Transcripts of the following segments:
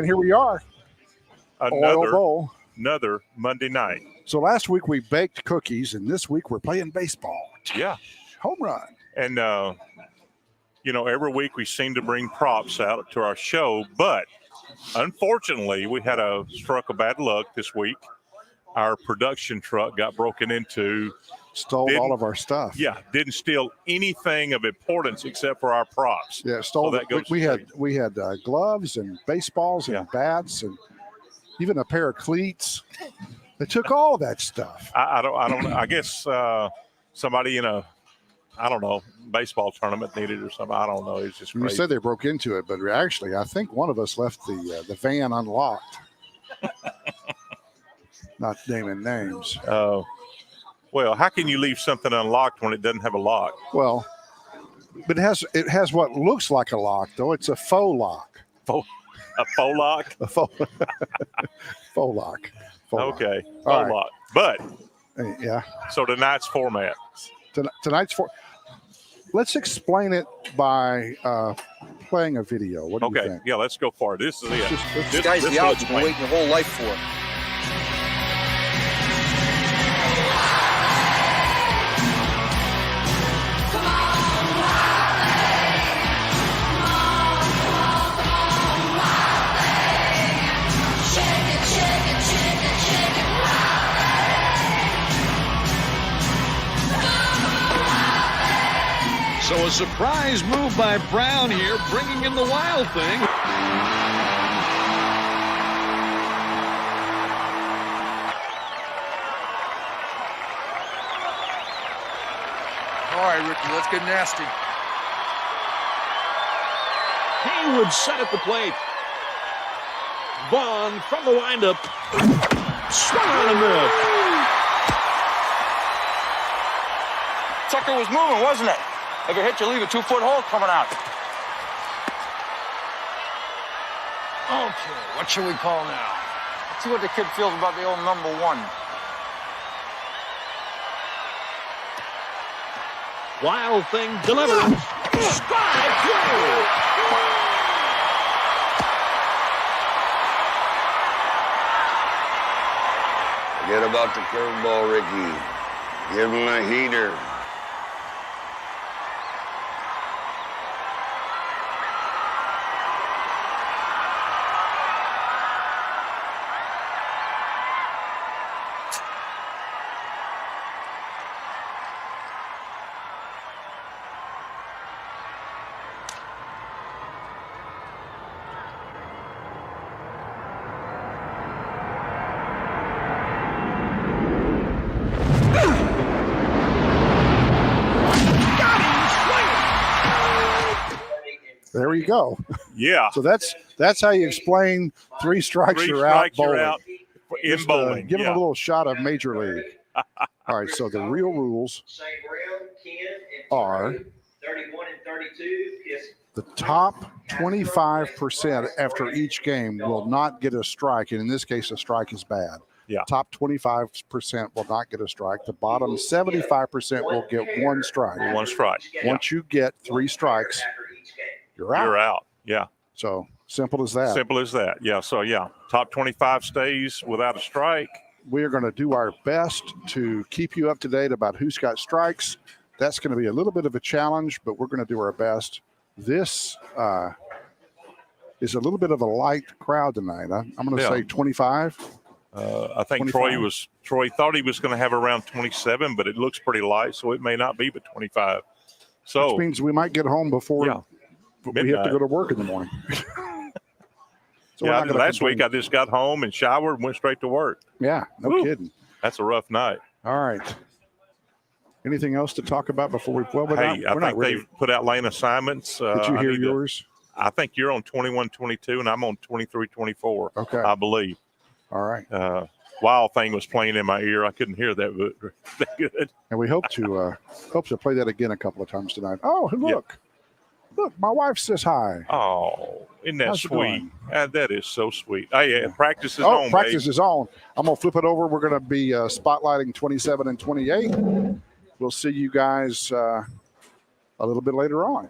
And here we are. Oil Bowl. Another Monday night. So last week we baked cookies, and this week we're playing baseball. Yeah. Home run. And, every week we seem to bring props out to our show, but unfortunately we had struck a bad luck this week. Our production truck got broken into. Stole all of our stuff. Yeah, didn't steal anything of importance except for our props. Yeah, stole. So that goes we had gloves and baseballs and bats and even a pair of cleats. They took all that stuff. I don't. I guess somebody in a baseball tournament needed or something. I don't know. It's just crazy. You said they broke into it, but actually, I think one of us left the van unlocked. Not naming names. Oh. Well, how can you leave something unlocked when it doesn't have a lock? Well, but it has what looks like a lock, though. It's a faux lock. A faux lock? A faux lock. Okay, faux lock. But yeah. So tonight's format. Let's explain it by playing a video. What do you think? Yeah, let's go for it. This is it. This guy's the out you've been waiting your whole life for. So a surprise move by Brown here, bringing in the wild thing. All right, Ricky, let's get nasty. Haywood set at the plate. Vaughn from the windup. Swung on and missed. Tucker was moving, wasn't it? If it hit you, leave a 2-foot hole coming out. Okay, what should we call now? Let's see what the kid feels about the old number 1. Wild thing delivered. Strike 2. Forget about the curveball, Ricky. Give him a heater. There you go. Yeah. So that's how you explain 3 strikes, you're out bowling. In bowling. Give them a little shot of Major League. All right, so the real rules are the top 25% after each game will not get a strike, and in this case, a strike is bad. Yeah. Top 25% will not get a strike. The bottom 75% will get 1 strike. 1 strike. Once you get 3 strikes, you're out. You're out. Yeah. So simple as that. Simple as that. Yeah. So, top 25 stays without a strike. We are going to do our best to keep you up to date about who's got strikes. That's going to be a little bit of a challenge, but we're going to do our best. This is a little bit of a light crowd tonight. I'm going to say 25. I think 25. Troy thought he was going to have around 27, but it looks pretty light, so it may not be but 25. So which means we might get home before we have to go to work in the morning. Last week I just got home and showered and went straight to work. Yeah, no kidding. That's a rough night. All right. Anything else to talk about before we play? I think they've put out lane assignments. Did you hear yours? I think you're on 21-22 and I'm on 23-24. Okay. I believe. All right. Wild thing was playing in my ear. I couldn't hear that good. And we hope to play that again a couple of times tonight. Oh, look. Yeah. Look, my wife says hi. Oh, isn't that sweet? That is so sweet. Hey, practice is on. Practice is on. I'm going to flip it over. We're going to be spotlighting 27 and 28. We'll see you guys a little bit later on.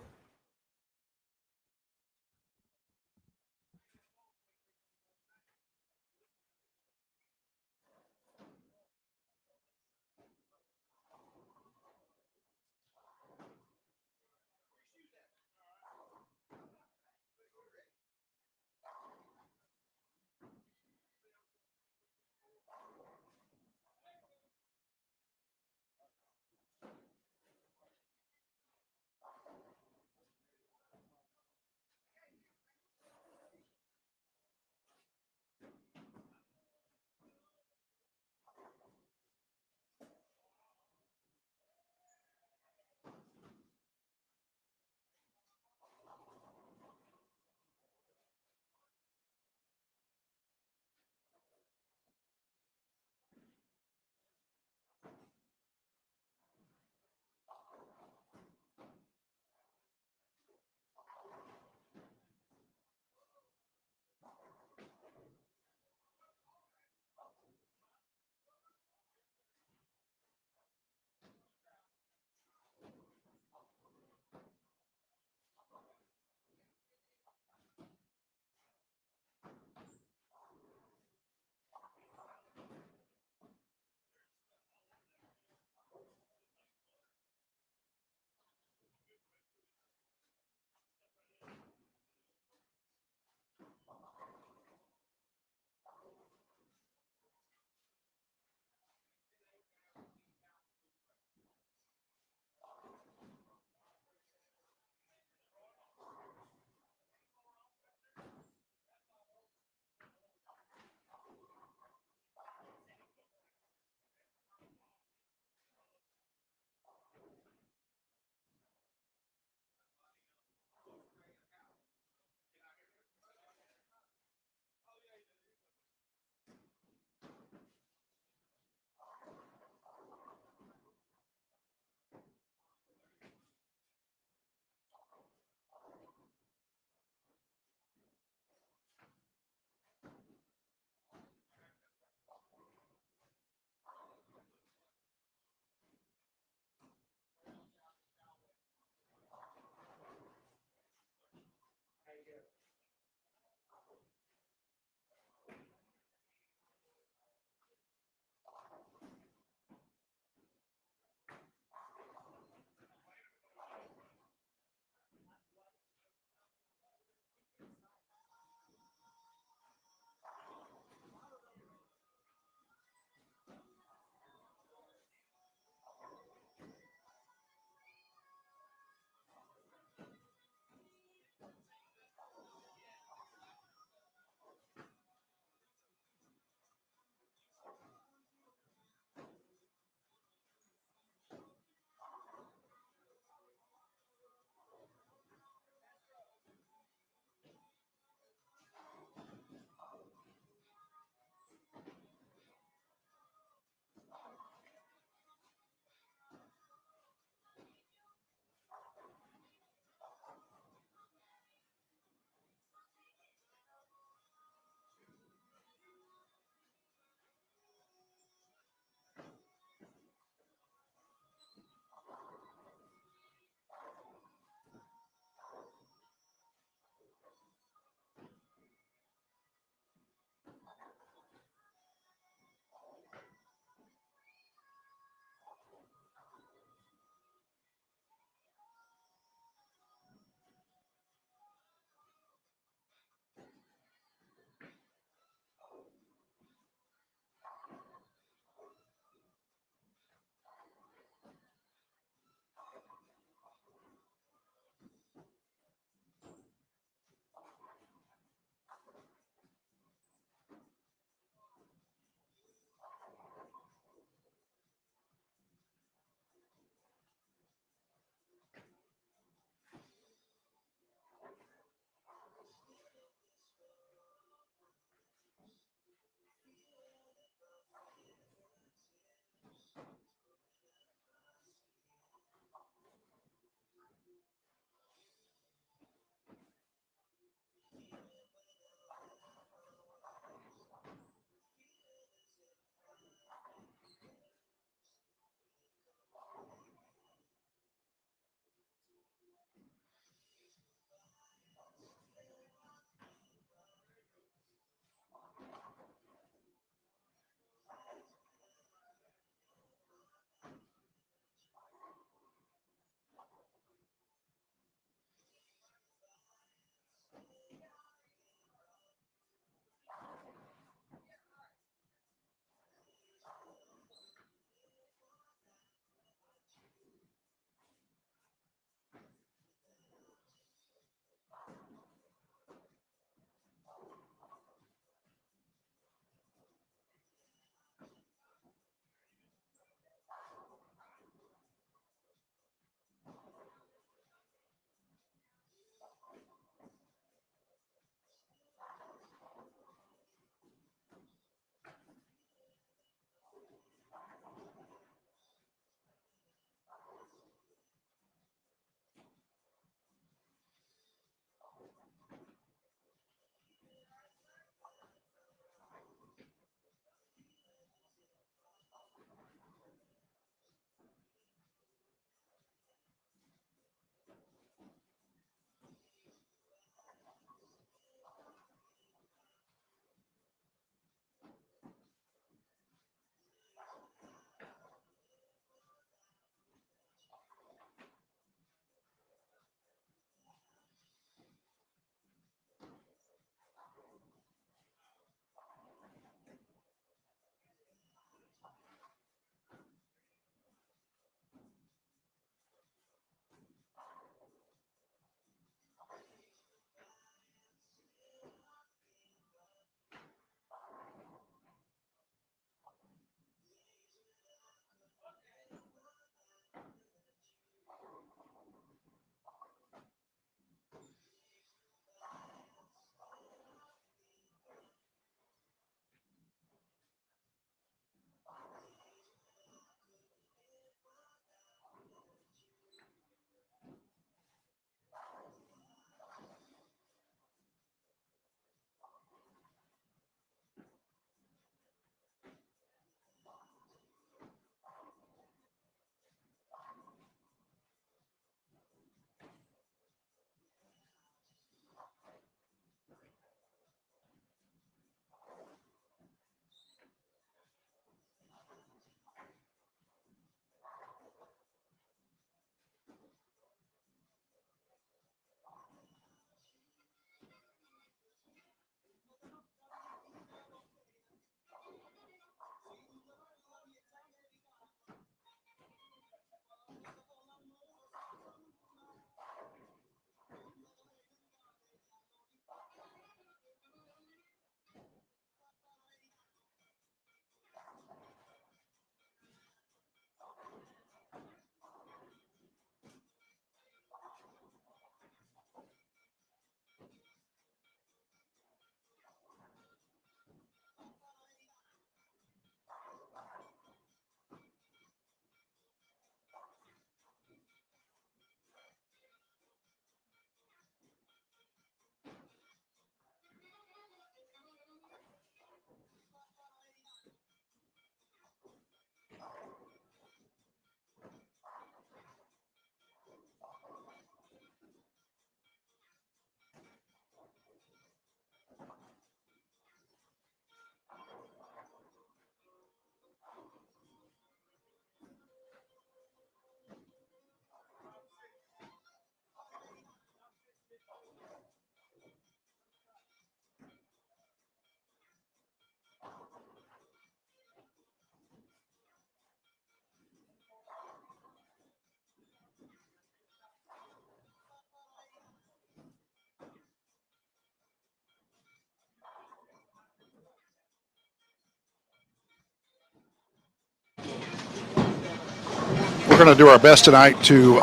We're going to do our best tonight to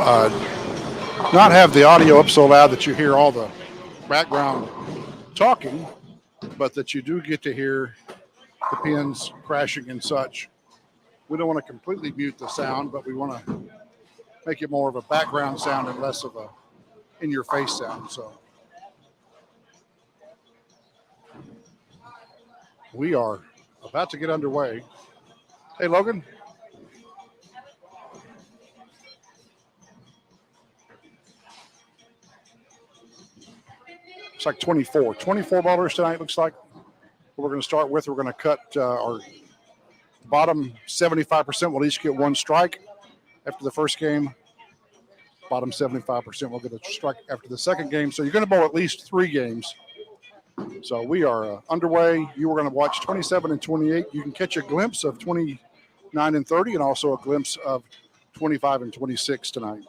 not have the audio up so loud that you hear all the background talking, but that you do get to hear the pins crashing and such. We don't want to completely mute the sound, but we want to make it more of a background sound and less of a in-your-face sound. So we are about to get underway. Hey, Logan. It's like 24 ballers tonight, looks like. We're going to start with, we're going to cut our bottom 75% will each get one strike after the first game. Bottom 75% will get a strike after the second game. So you're going to bowl at least 3 games. So we are underway. You are going to watch 27 and 28. You can catch a glimpse of 29 and 30 and also a glimpse of 25 and 26 tonight.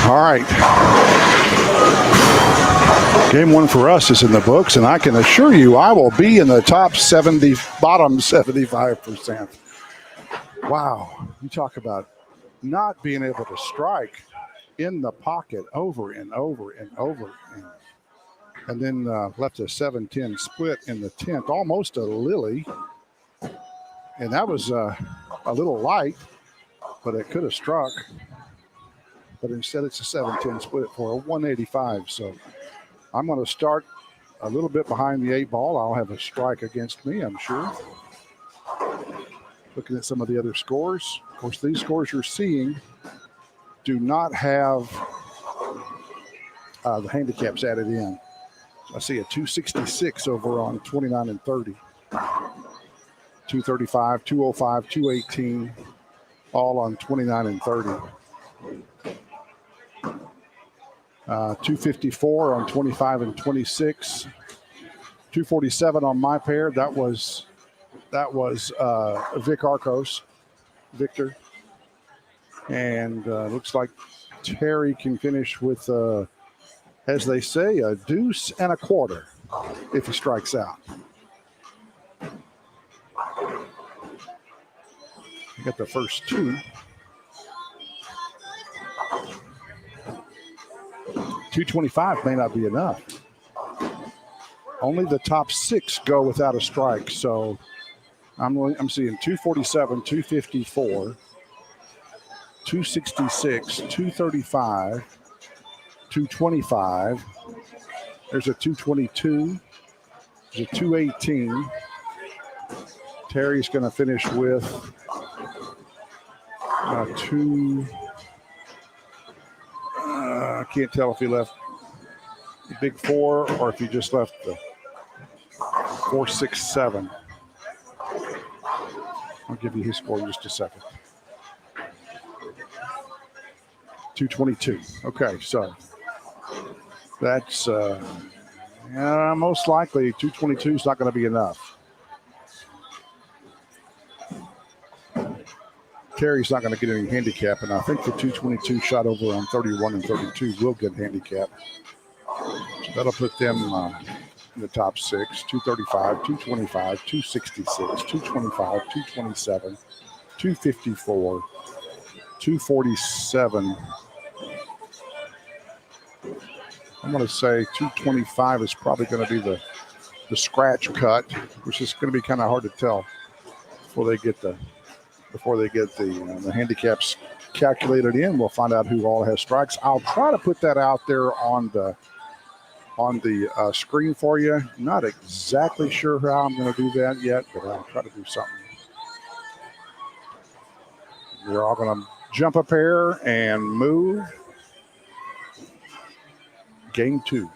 All right. Game one for us is in the books, and I can assure you I will be in the top bottom 75%. Wow. You talk about not being able to strike in the pocket over and over and over. And then left a 7-10 split in the 10th, almost a lily. And that was a little light, but it could have struck. But instead it's a 7-10 split for a 185. So I'm going to start a little bit behind the 8 ball. I'll have a strike against me, I'm sure. Looking at some of the other scores. Of course, these scores you're seeing do not have the handicaps added in. I see a 266 over on 29 and 30. 235, 205, 218, all on 29 and 30. 254 on 25 and 26. 247 on my pair. That was Vic Arcos, Victor. And looks like Terry can finish with, as they say, a deuce and a quarter if he strikes out. You got the first two. 225 may not be enough. Only the top 6 go without a strike. So I'm seeing 247, 254, 266, 235, 225. There's a 222. There's a 218. Terry's going to finish with two. I can't tell if he left the big 4 or if he just left the 4, 6, 7. I'll give you his score in just a second. 222. Okay, so that's most likely 222 is not going to be enough. Terry's not going to get any handicap, and I think the 222 shot over on 31 and 32 will get handicap. So that'll put them in the top 6, 235, 225, 266, 225, 227, 254, 247. I'm going to say 225 is probably going to be the scratch cut, which is going to be kind of hard to tell before they get the handicaps calculated in. We'll find out who all has strikes. I'll try to put that out there on the screen for you. Not exactly sure how I'm going to do that yet, but I'll try to do something. We're all going to jump a pair and move. Game 2.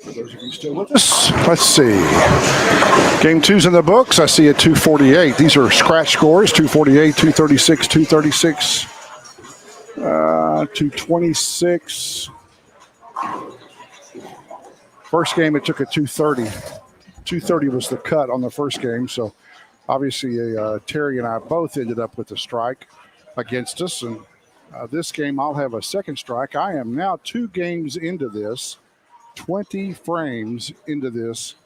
For those of you Still with us? Let's see. Game 2's in the books. I see a 248. These are scratch scores: 248, 236, 236, 226. First game, it took a 230. 230 was the cut on the first game. So obviously, Terry and I both ended up with a strike against us. And this game, I'll have a second strike. I am now 2 games into this, 20 frames into this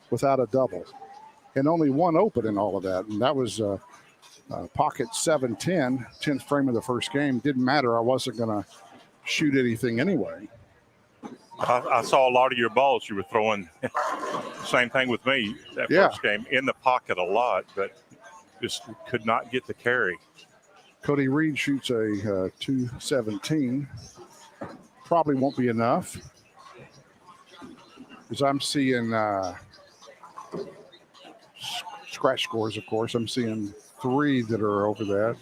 without a double, and only 1 open in all of that. And that was pocket 710, 10th frame of the first game. Didn't matter. I wasn't going to shoot anything anyway. I saw a lot of your balls you were throwing. Same thing with me that first game, in the pocket a lot, but just could not get the carry. Cody Reed shoots a 217. Probably won't be enough, because I'm seeing scratch scores, of course. I'm seeing 3 that are over that.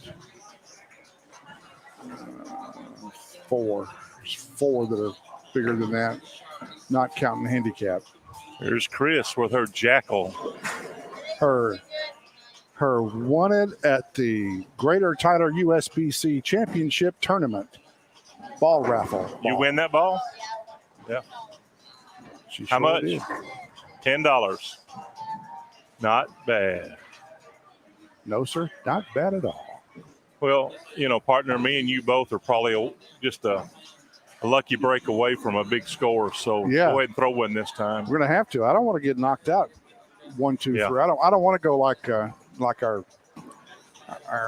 4. There's 4 that are bigger than that, not counting handicap. There's Chris with her jackal. Her wanted at the Greater Tyler USBC Championship Tournament ball raffle. You win that ball? Yeah. How much? Did. $10. Not bad. No, sir, not bad at all. Well, partner, me and you both are probably just a lucky break away from a big score. So go ahead and throw one this time. We're gonna have to. I don't want to get knocked out 1, 2, 3. I don't want to go like our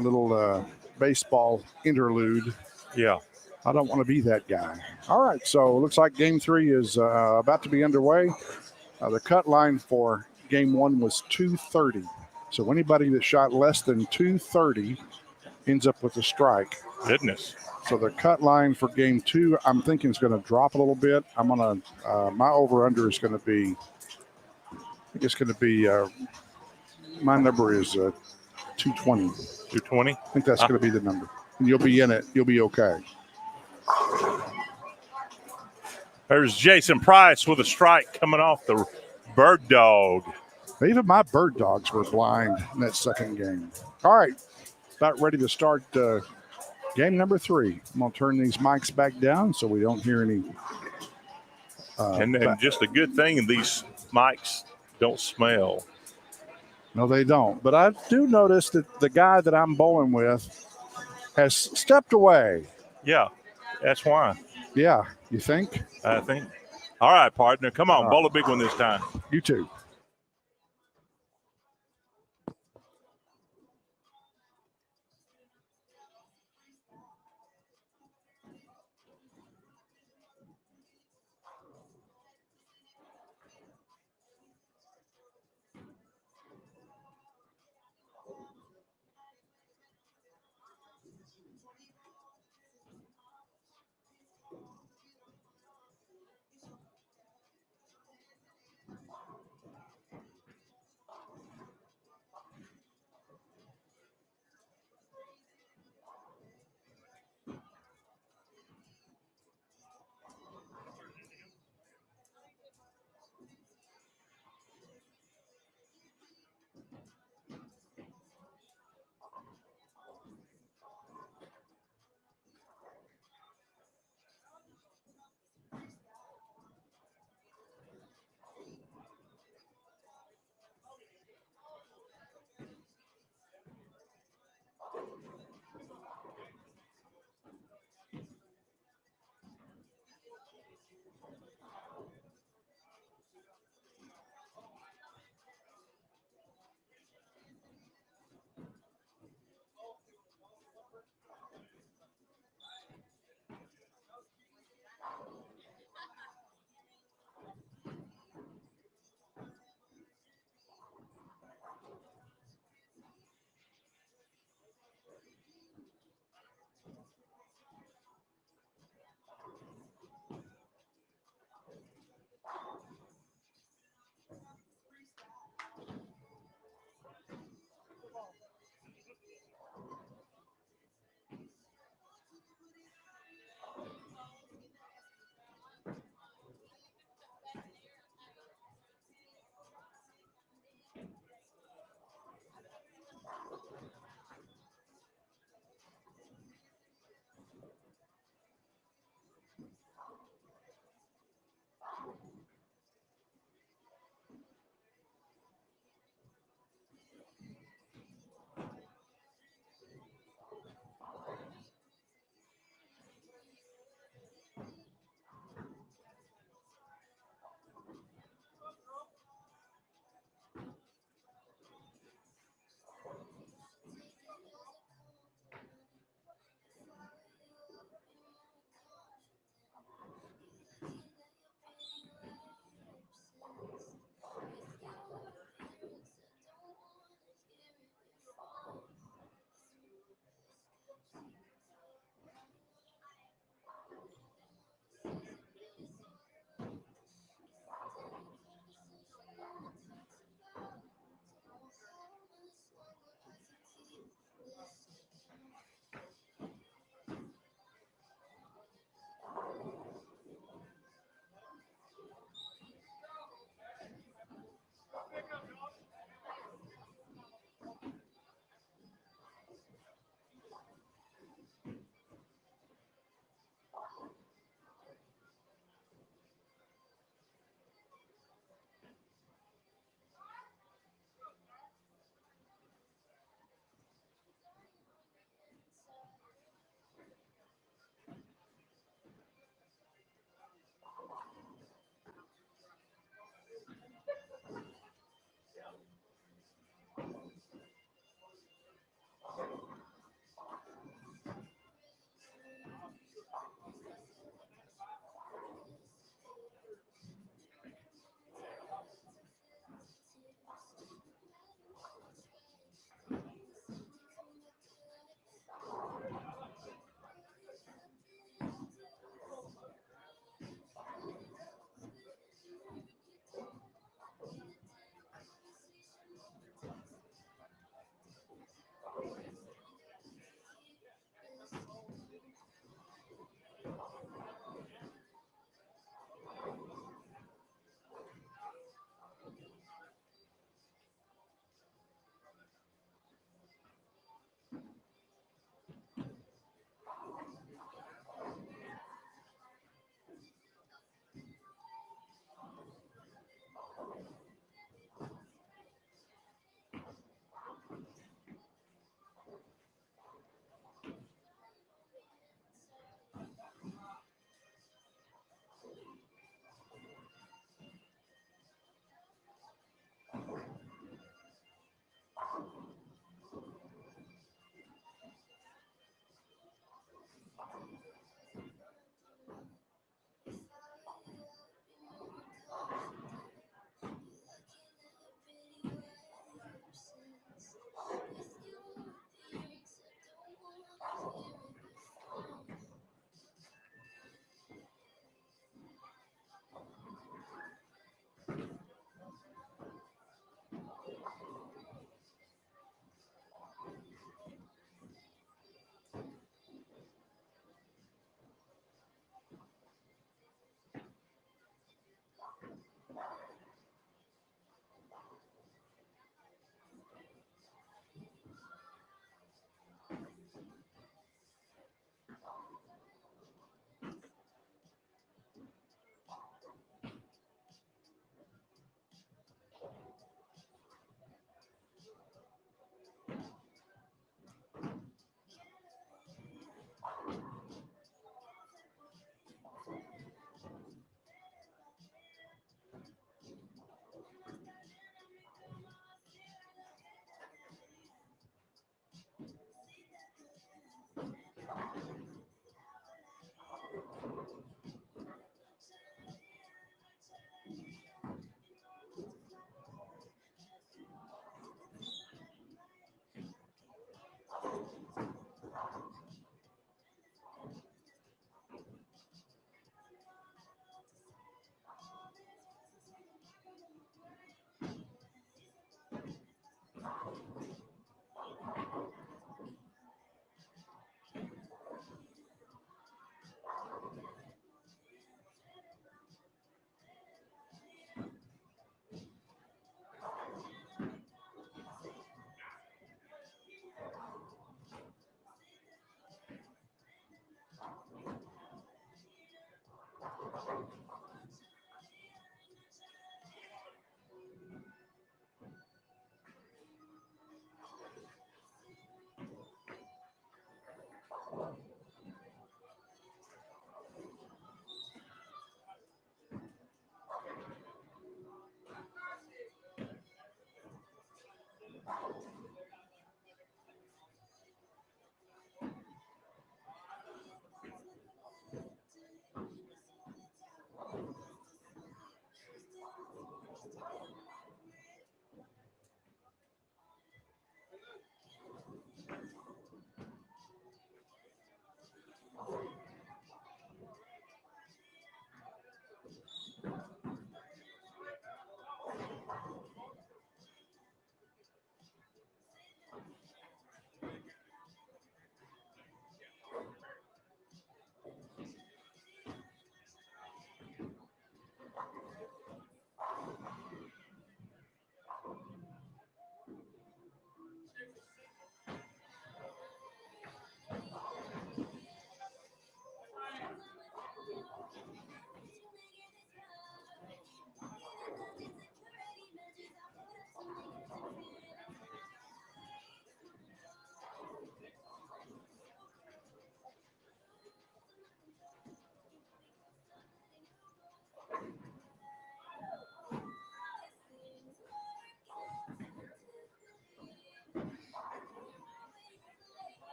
little baseball interlude. Yeah. I don't want to be that guy. All right, so it looks like game 3 is about to be underway. The cut line for game 1 was 230. So anybody that shot less than 230 ends up with a strike. Goodness. So the cut line for game 2, I'm thinking is going to drop a little bit. I'm going to, my over-under is going to be, I think it's going to be, my number is 220. 220? I think that's going to be the number. And you'll be in it. You'll be okay. There's Jason Price with a strike coming off the Bird Dog. Even my Bird Dogs were blind in that second game. All right, about ready to start game number 3. I'm going to turn these mics back down so we don't hear any. And just a good thing, these mics don't smell. No, they don't. But I do notice that the guy that I'm bowling with has stepped away. Yeah, that's why. Yeah, you think? I think. All right, partner. Come on, bowl a big one this time. You too.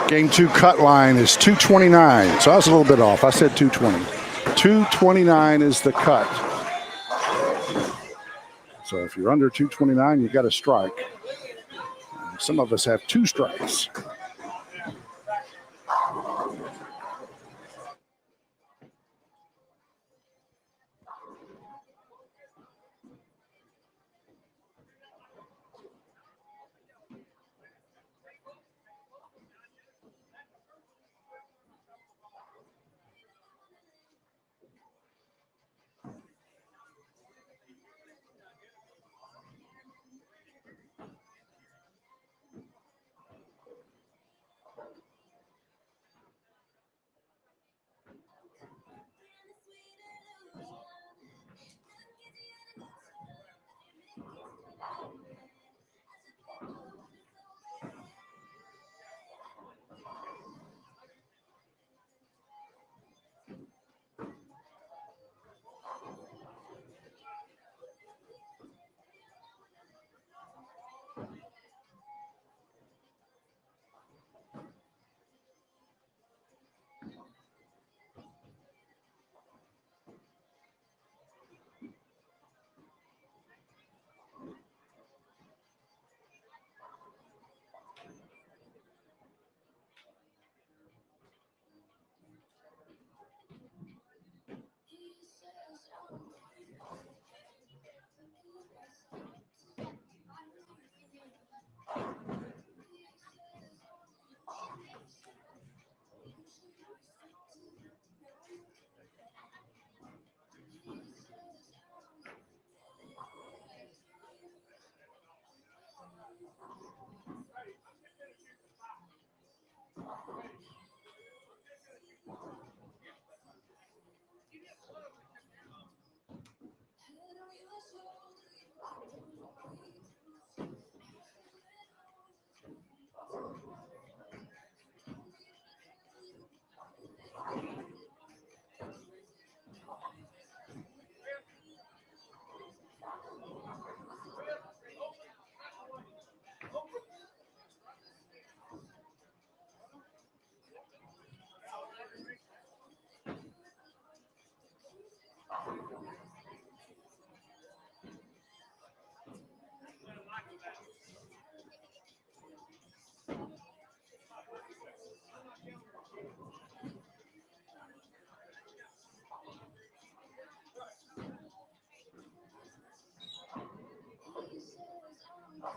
Game 2 cut line is 229. So I was a little bit off. I said 220. 229 is the cut. So if you're under 229, you got a strike. Some of us have 2 strikes. Played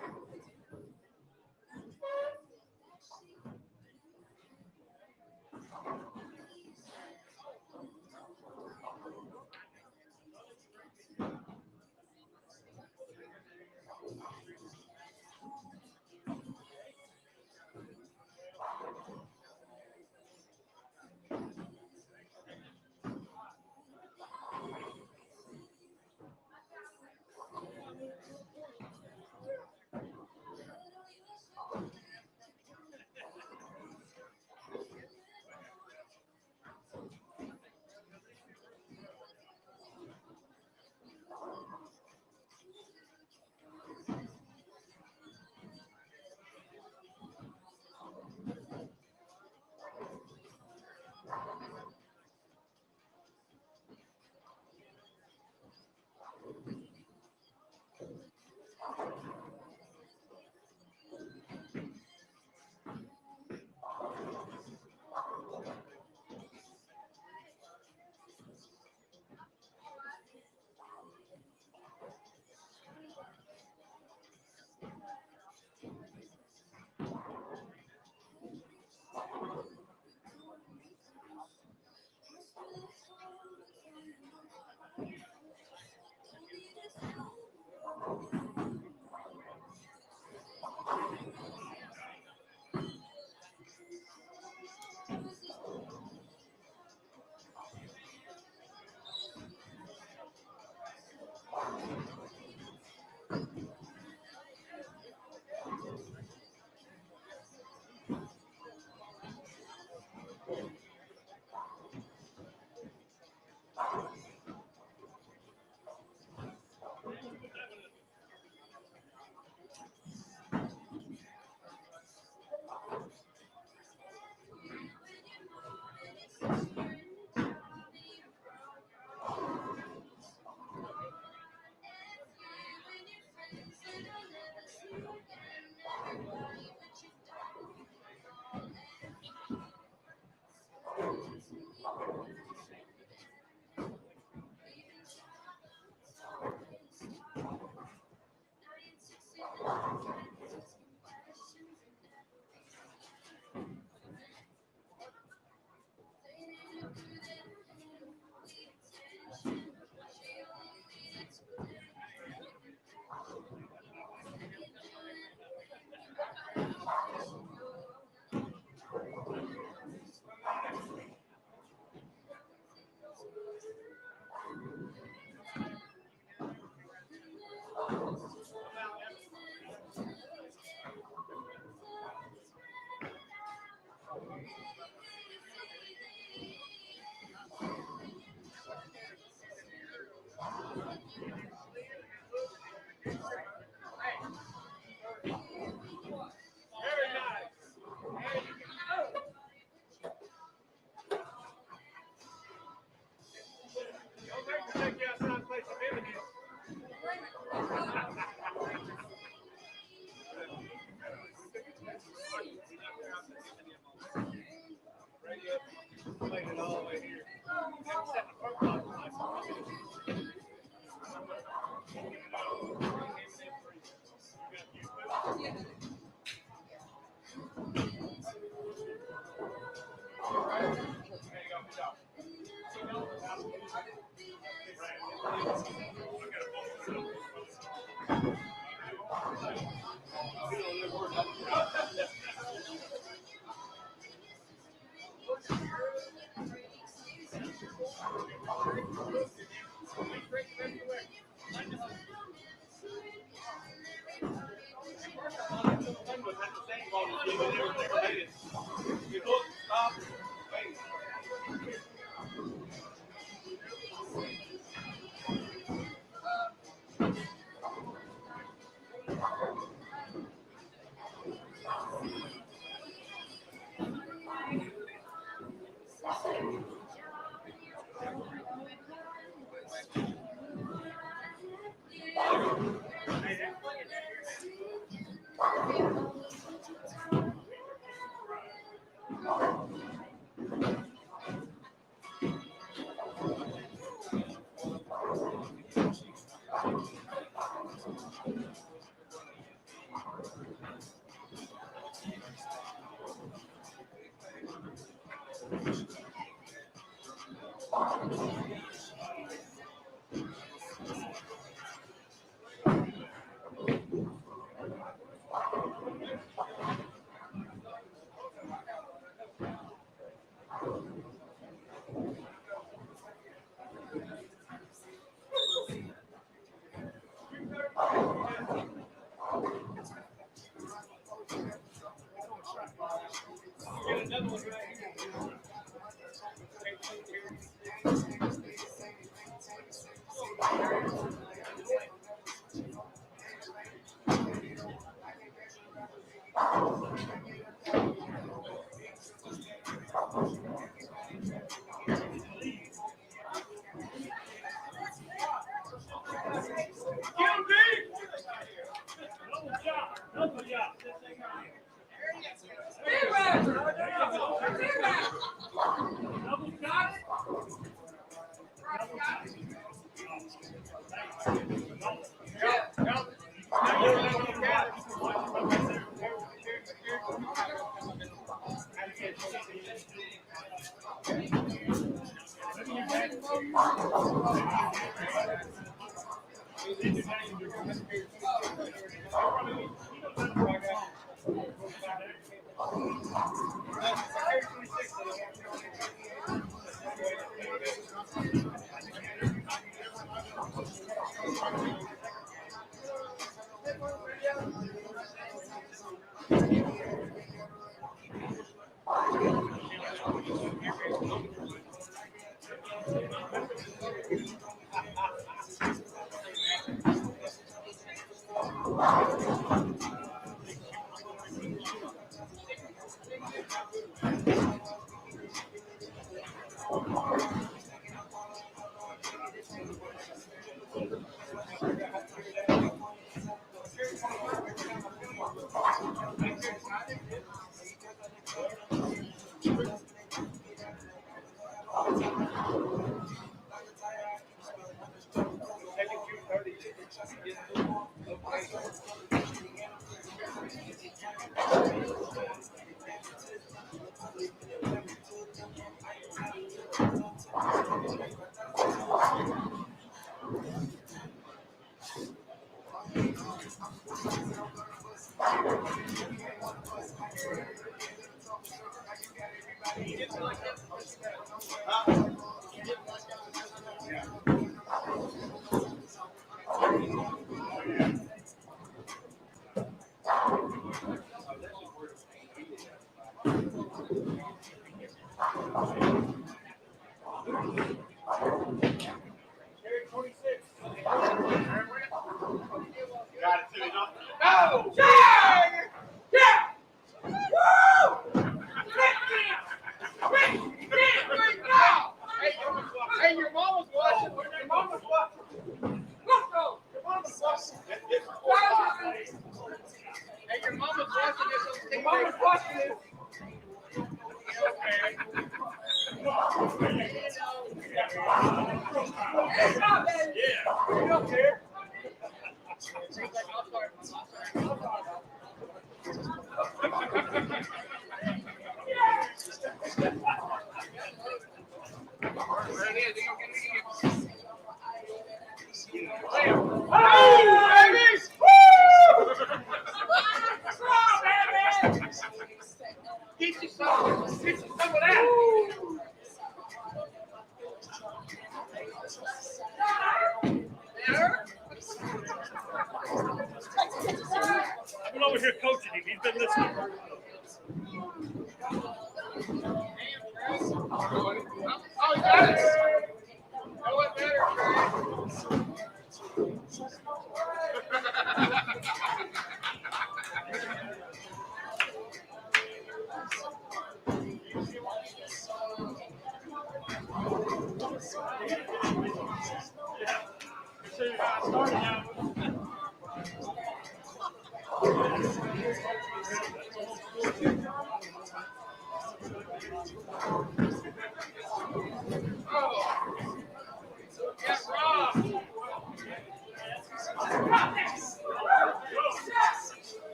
it all the way here.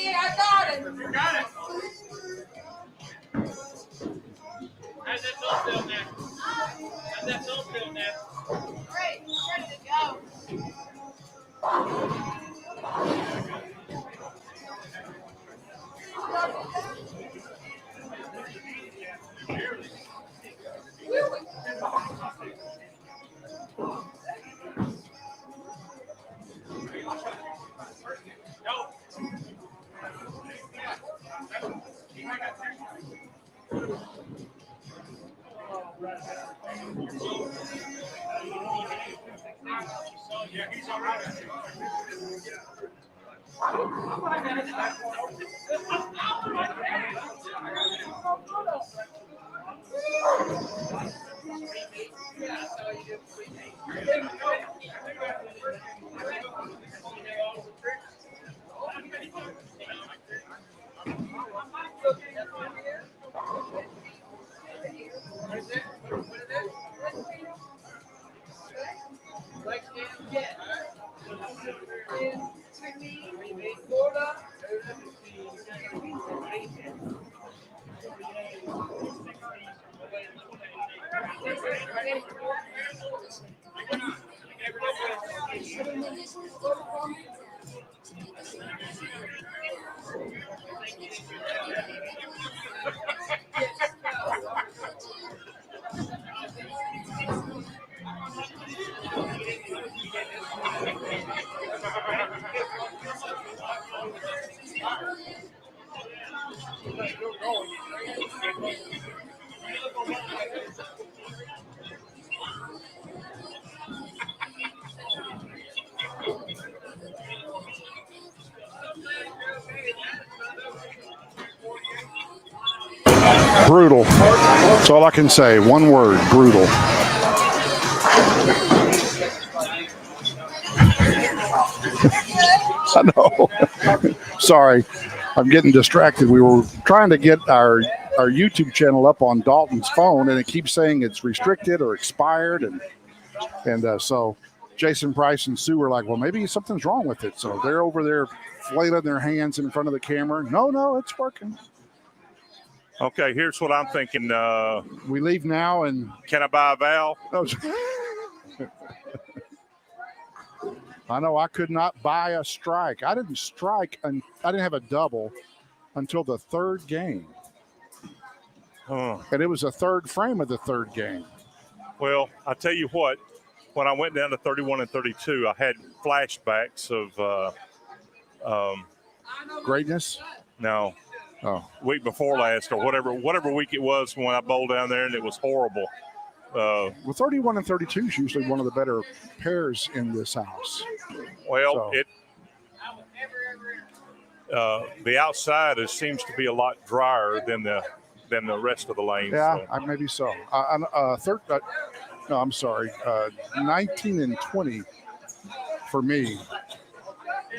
Yeah, I got it. You got it. How's that film feel now? How's that film feel now? Great. Ready to go. Brutal. That's all I can say. One word, brutal. I know. Sorry. I'm getting distracted. We were trying to get our YouTube channel up on Dalton's phone, and it keeps saying it's restricted or expired. And so Jason Price and Sue were like, well, maybe something's wrong with it. So they're over there flailing their hands in front of the camera. No, it's working. Okay, here's what I'm thinking. We leave now, and Can I buy a vowel? I know I could not buy a strike. I didn't strike, and I didn't have a double until the third game. Huh. And it was a third frame of the third game. Well, I tell you what, when I went down to 31 and 32, I had flashbacks of Greatness? no, Oh, week before last or whatever week it was when I bowled down there, and it was horrible. well, 31 and 32 is usually one of the better pairs in this house. Well, So. The outside seems to be a lot drier than the rest of the lanes. Yeah, so. maybe so. No, I'm sorry. 19 and 20 for me.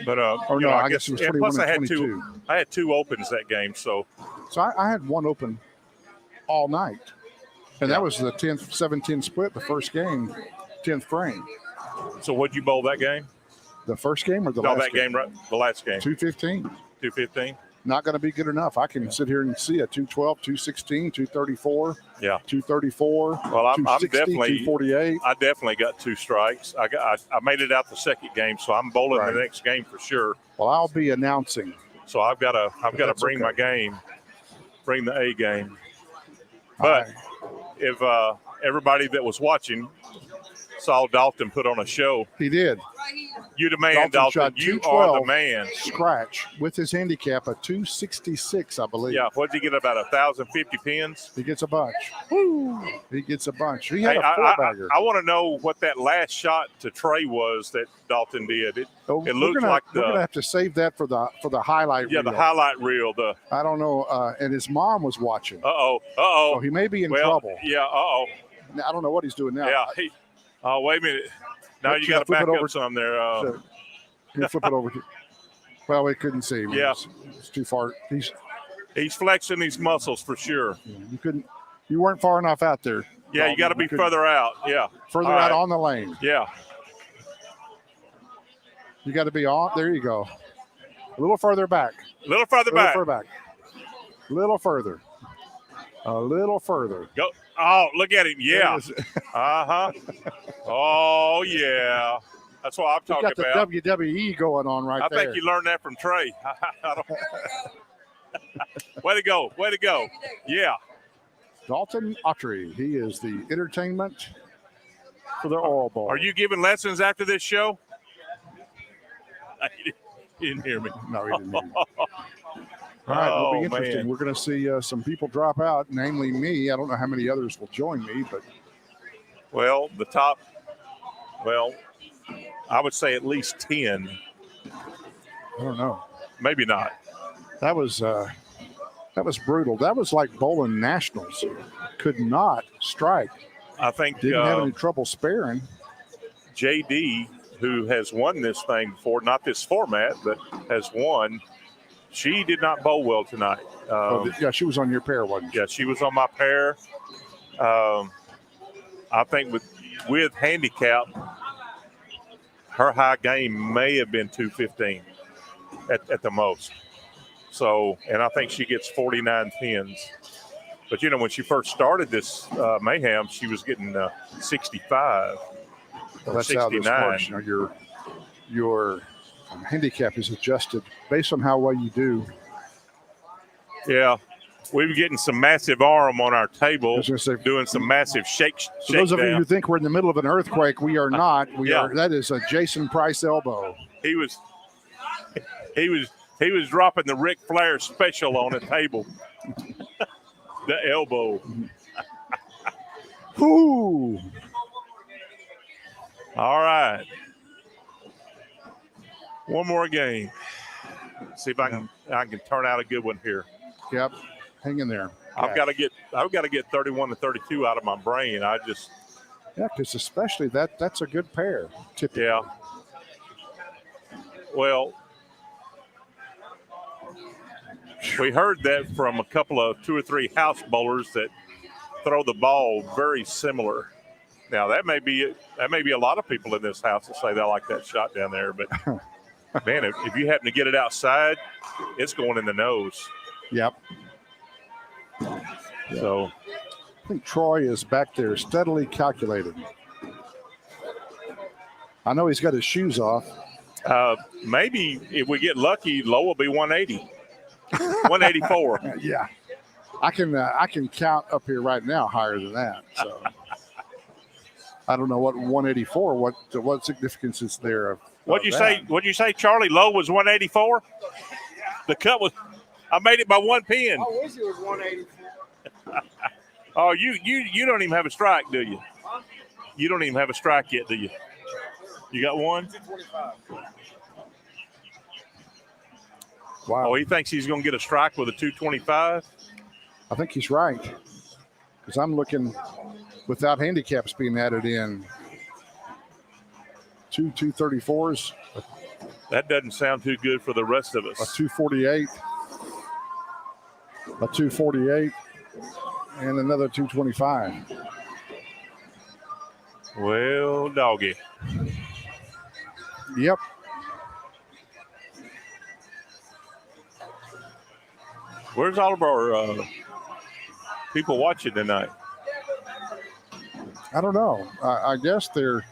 But Or no, I guess it was 21 plus and I had 22. I had two opens that game, so So I had one open all night. And that was the 10th, 7-10 split, the first game, 10th frame. So what'd you bowl that game? The first game or the No, last that game, right? The last game. 215. 215. Not going to be good enough. I can sit here and see a 212, 216, 234, Yeah. 234, Well, I'm 260, definitely 248. I definitely got two strikes. I made it out the second game, so I'm bowling Right. the next game for sure. Well, I'll be announcing. So I've got to That's bring okay. my game, bring the A game. But if everybody that was watching saw Dalton put on a show, He did. you the man, Dalton. shot You are 212, the man. Scratch with his handicap at 266, I believe. Yeah, what did he get? About 1,050 pins. He gets a bunch. He gets a bunch. He had Hey, a four-bagger. I want to know what that last shot to Trey was that Dalton did. It looks like we're gonna have to save that for the highlight reel. the highlight reel. I don't know. And his mom was watching. Uh-oh. So he may be in trouble. Yeah, uh-oh. I don't know what he's doing now. Yeah. Oh, wait a minute. Now Let's you got to flip back it up over. some there. So, you flip it over. Well, we couldn't see him. Yeah. It's too far. He's flexing these muscles for sure. You couldn't. You weren't far enough out there. Yeah, you got to be further out. Yeah. Further All out right. on the lane. Yeah. You got to be on. There you go. A little further back. A little further back. Further back. A little further. A little further. Go. Oh, look at him. Yeah. Uh-huh. Oh, yeah. That's what I'm You talking got about. the WWE going on right I there. think you learned that from Trey. Way to go. Way to go. Yeah. Dalton Autry. He is the entertainment for the Oil Bowl. Are you giving lessons after this show? He didn't hear me. No, he didn't hear me. All right, it'll be interesting. Man. We're going to see some people drop out, namely me. I don't know how many others will join me, but Well, I would say at least 10. I don't know. Maybe not. That was brutal. That was like bowling nationals. Could not strike. I think Didn't have any trouble sparing. JD, who has won this thing before, not this format, but has won, she did not bowl well tonight. Yeah, she was on your pair, wasn't she? Yeah, she was on my pair. I think with handicap, her high game may have been 215 at the most. So, and I think she gets 49 pins. But, you know, when she first started this Mayhem, she was getting 65 or That's how 69. this works. You know, your handicap is adjusted based on how well you do. Yeah. We were getting some massive arm on our table, I was gonna say, doing some massive shake For those of you down. who think we're in the middle of an earthquake, we are not. We Yeah. are. That is a Jason Price elbow. He was dropping the Ric Flair special on the table. The elbow. Ooh. All right. One more game. See if I can turn out a good one here. Yep. Hang in there. I've got to get 31 to 32 out of my brain. Yeah, because especially that's a good pair. Typically. Yeah. Well, we heard that from a couple of 2 or 3 house bowlers that throw the ball very similar. Now that may be a lot of people in this house that say they like that shot down there, but man, if you happen to get it outside, it's going in the nose. Yep. So I think Troy is back there steadily calculating. I know he's got his shoes off. maybe if we get lucky, low will be 180, 184. Yeah. I can count up here right now higher than that. So I don't know what 184. What significance is there of? What'd you that? say, Charlie? Low was 184. The cut was. I made it by 1 pin. I wish it was 184. Oh, you don't even have a strike, do you? You don't even have a strike yet, do you? You got one? 225. Wow. Oh, he thinks he's going to get a strike with a 225. I think he's right. Because I'm looking without handicaps being added in. 234s, That doesn't sound too good for the rest of a us. 248, a 248, and another 225. Well, doggy. Yep. Where's all of our people watching tonight? I don't know. I guess they're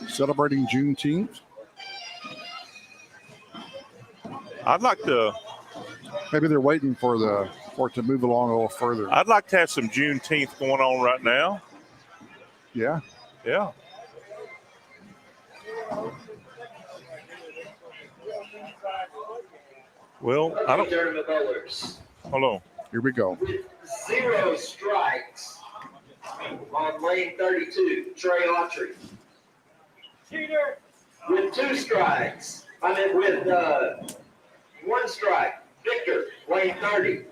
celebrating Juneteenth. I'd like to. Maybe they're waiting for it to move along a little further. I'd like to have some Juneteenth going on right now. Yeah. Yeah. Well, I don't. Tournament bowlers. Hold on. Here we go. With 0 strikes on lane 32, Trey Autry. Cheater. With 2 strikes, with 1 strike, Victor, lane 30.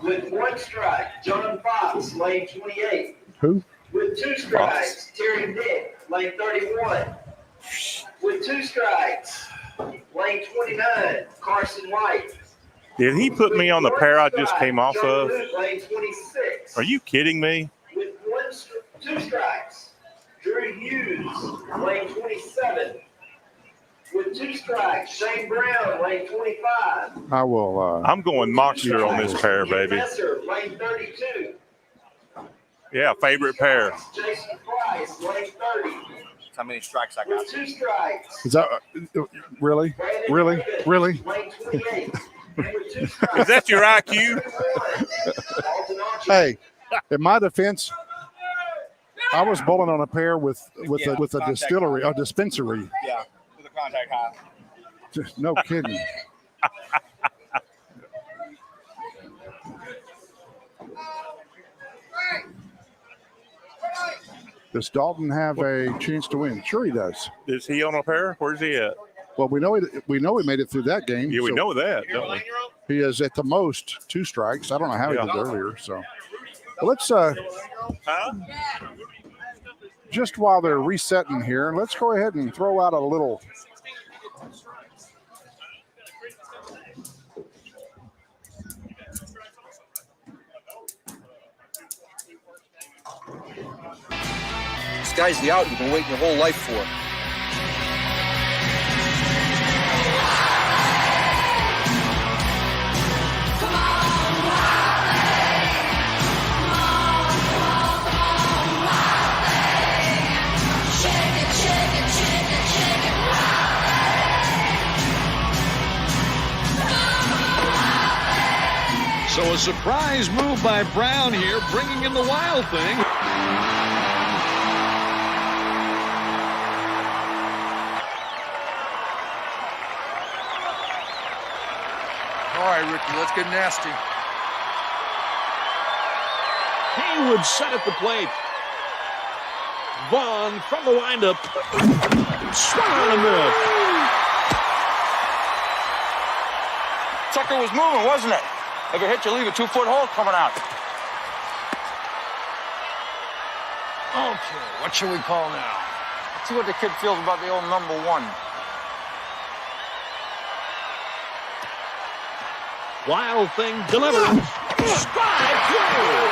With 1 strike, John Fox, lane 28. Who? With 2 strikes, Terry Nick, lane 31. With 2 strikes, lane 29, Carson White. Did he put me on the pair I just came off of? Lane 26. Are you kidding me? With 2 strikes, Drew Hughes, lane 27. With 2 strikes, Shane Brown, lane 25. I will. I'm going monster on this pair, baby. Messer, lane 32. Yeah, favorite pair. Jason Price, lane 30. How many strikes I got? With 2 strikes. Is that really? Really? Really? Lane 28. And with 2 strikes, Is that your IQ? Hey, in my defense, I was bowling on a pair with a distillery, a dispensary. Yeah, with a contact high. Just no kidding. Does Dalton have a chance to win? Sure, he does. Is he on a pair? Where's he at? Well, we know he made it through that game. Yeah, we so know that, don't we? he is at the most 2 strikes. I don't know how he Yeah. did earlier. So well, let's Huh? just while they're resetting here, let's go ahead and throw out a little. This guy's the out you've been waiting your whole life for. So a surprise move by Brown here, bringing in the Wild Thing. All right, Ricky, let's get nasty. Haywood set at the plate. Vaughn from the windup. Swung on a miss. Tucker was moving, wasn't it? If it hit you, leave a 2-foot hole coming out. Okay, what shall we call now? Let's see what the kid feels about the old number 1. Wild Thing delivers. Strike 2.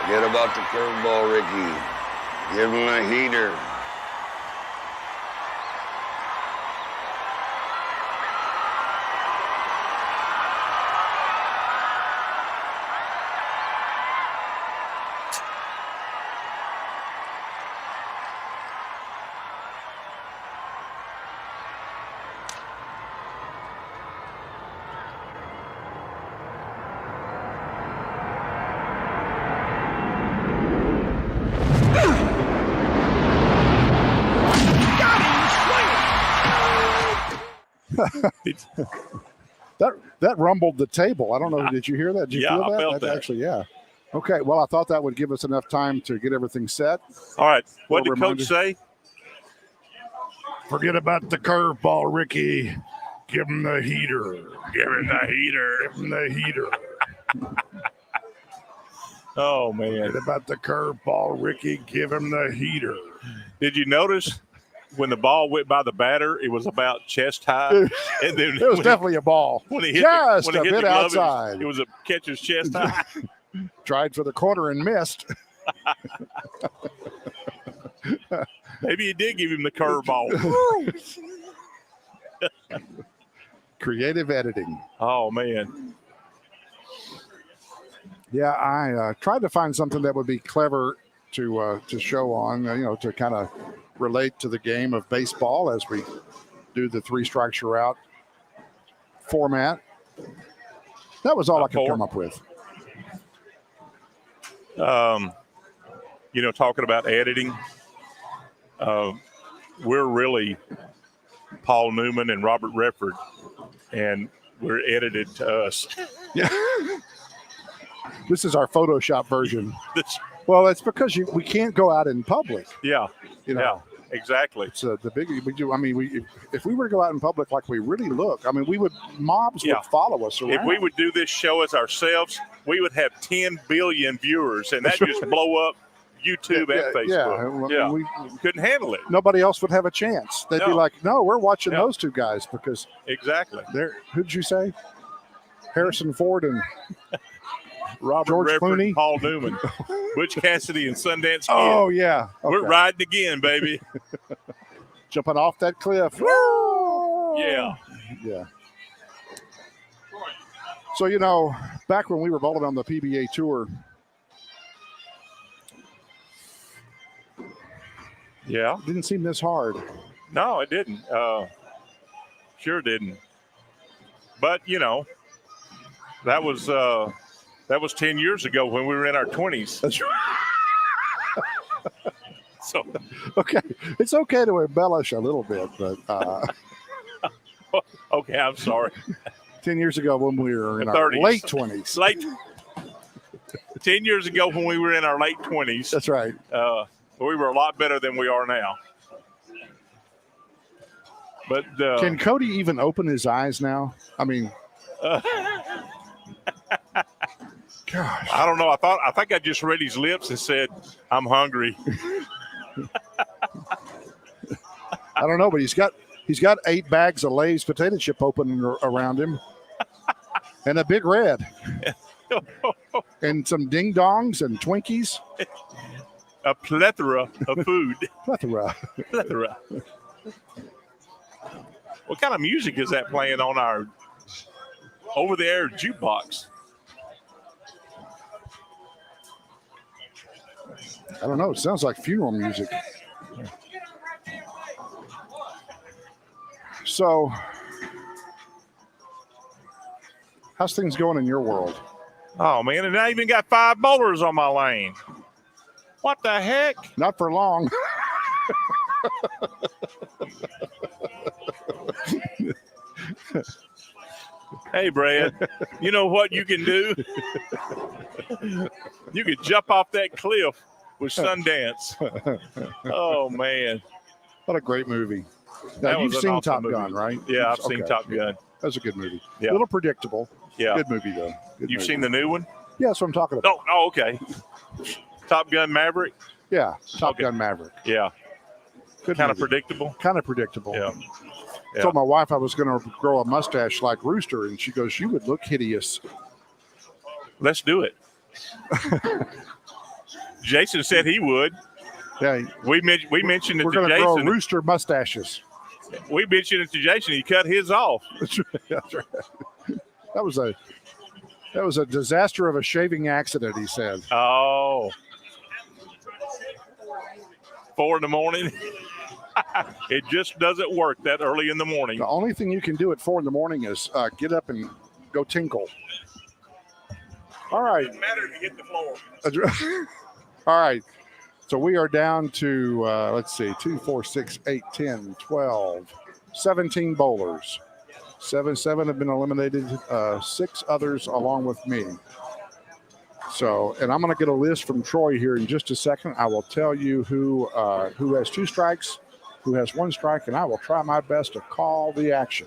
Forget about the curveball, Ricky. Give him a heater. That rumbled the table. I don't know. Did you hear that? Did you Yeah, feel I that? felt that. Actually, yeah. Okay. Well, I thought that would give us enough time to get everything set. All right. What did Little Coach say? Forget about the curveball, Ricky. Give him the heater. Give him the heater. Give him the heater. Oh, man. Forget about the curveball, Ricky. Give him the heater. Did you notice when the ball went by the batter, it was about chest high? And then It was definitely a ball. when he hit Just the, when a he hit bit the glove, outside. It was a catcher's chest high. Tried for the corner and missed. Maybe he did give him the curveball. Creative editing. Oh, man. Yeah, I tried to find something that would be clever to show on, to kind of relate to the game of baseball as we do the 3 strikes you're out format. That was all I could come up with. Talking about editing, we're really Paul Newman and Robert Redford, and we're edited to us. Yeah. This is our Photoshop version. This- Well, it's because we can't go out in public. yeah, Yeah, exactly. it's the biggie we do. I mean, if we were to go out in public like we really look, I mean, mobs Yeah. would follow us around. If we would do this show as ourselves, we would have 10 billion viewers, and that just blow up YouTube and Facebook. Yeah, we Couldn't handle it. nobody else would have a chance. They'd be No. like, "No, we're watching No. those 2 guys because Exactly. they're." Who did you say? Harrison Ford and Robert George Redford, Clooney? and Paul Newman, Butch Cassidy, and Sundance Kid. Oh, yeah. We're Okay. riding again, baby. Jumping off that cliff. Yeah. Yeah. So, you know, back when we were bowling on the PBA tour, Yeah. it didn't seem this hard. No, it didn't. Sure didn't. But, you know, that was 10 years ago when we were in our 20s. That's right. So, Okay. It's okay to embellish a little bit, but okay, I'm sorry. 10 years ago when we were in our 30s. late 20s. 10 years ago when we were in our late 20s, That's right. we were a lot better than we are now. But Can Cody even open his eyes now? I mean, gosh. I don't know. I think I just read his lips and said, "I'm hungry." I don't know, but he's got 8 bags of Lay's potato chip open around him, and a big red, and some ding dongs and Twinkies. A plethora of food. Plethora. Plethora. What kind of music is that playing on our over-the-air jukebox? I don't know. It sounds like funeral music. So, how's things going in your world? Oh man, and I even got 5 bowlers on my lane. What the heck? Not for long. Hey, Brad, you know what you can do? You could jump off that cliff with Sundance. Oh, man. What a great movie. That Now, you've was an seen awesome Top movie. Gun, right? Yeah, I've seen Okay. Top Gun. That was a good movie. Yeah. A little predictable. Yeah. Good movie, though. Good You've movie. seen the new one? Yeah, that's what I'm talking about. Oh, okay. Top Gun Maverick? Yeah, Top Okay. Gun Maverick. Yeah. Good Kind of movie. predictable? Kind of predictable. Yeah. Yeah. Told my wife I was going to grow a mustache like Rooster, and she goes, "You would look hideous." Let's do it. Jason said he would. Yeah, We mentioned it we're to going to grow Jason. Rooster mustaches. We mentioned it to Jason. He cut his off. That's right. That was a disaster of a shaving accident, he said. Oh. 4 in the morning. It just doesn't work that early in the morning. The only thing you can do at 4 in the morning is get up and go tinkle. All right. Doesn't matter if you hit the floor. All right. So we are down to, let's see, 2, 4, 6, 8, 10, 12, 17 bowlers. 7 have been eliminated, 6 others along with me. So, and I'm going to get a list from Troy here in just a second. I will tell you who has 2 strikes, who has 1 strike, and I will try my best to call the action.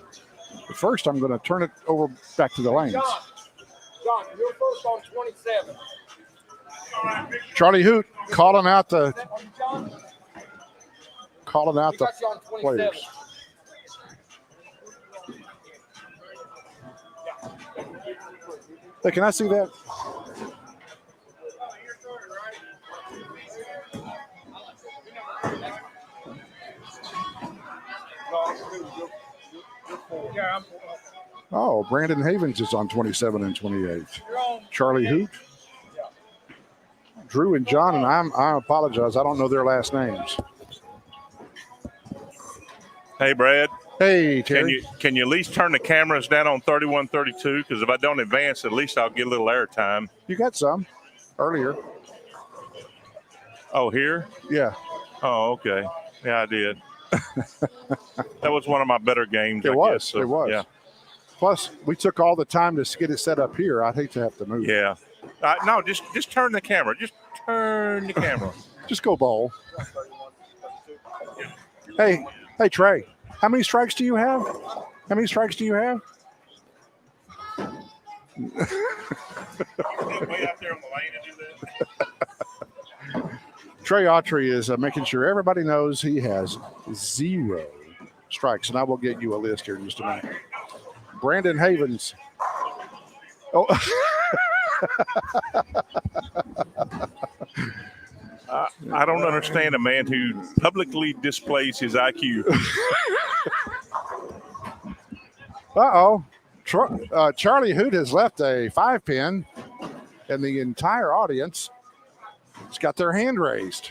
But first, I'm going to turn it over back to the lanes. John, you're first on 27. Charlie Hoot calling out the John, we players. got you on 27. Hey, can I see that? Oh, Brandon Havens is on 27 and 28. Charlie Hoot, Drew and John, and I apologize. I don't know their last names. Hey, Brad. Hey, Terry. Can you at least turn the cameras down on 31, 32? Because if I don't advance, at least I'll get a little air time. You got some earlier. Oh, here? Yeah, Oh, okay. Yeah, I did. That was one of my better games. it I was. guess, so, It was. Yeah. Plus, we took all the time to get it set up here. I'd hate to have to move. Yeah. No, just turn the camera. Just turn the camera. Just go bowl. Hey, Trey. How many strikes do you have? How many strikes do you have? Wait out there on the lane and do that. Trey Autry is making sure everybody knows he has 0 strikes, and I will get you a list here in just a minute. Brandon Havens. Oh, I don't understand a man who publicly displays his IQ. Uh-oh. Charlie Hoot has left a 5-pin, and the entire audience has got their hand raised.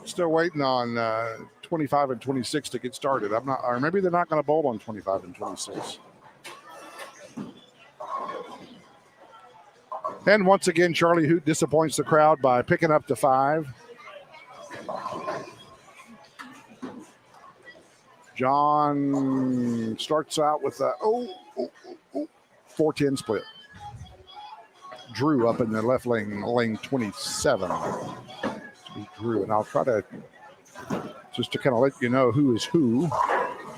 Still waiting on 25 and 26 to get started. I'm not, or maybe they're not going to bowl on 25 and 26. And once again, Charlie Hoot disappoints the crowd by picking up the 5. John starts out with a 4-10 split. Drew up in the left lane 27. Drew, and I'll try to just to kind of let you know who is who.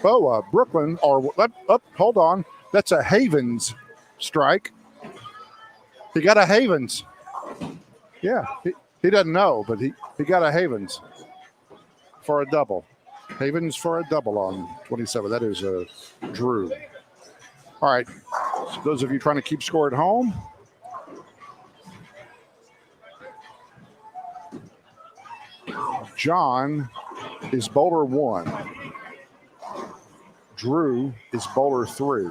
Oh, Brooklyn, hold on. That's a Havens strike. He got a Havens. Yeah, he doesn't know, but he got a Havens for a double. Havens for a double on 27. That is a Drew. All right. So those of you trying to keep score at home, John is bowler 1. Drew is bowler 3.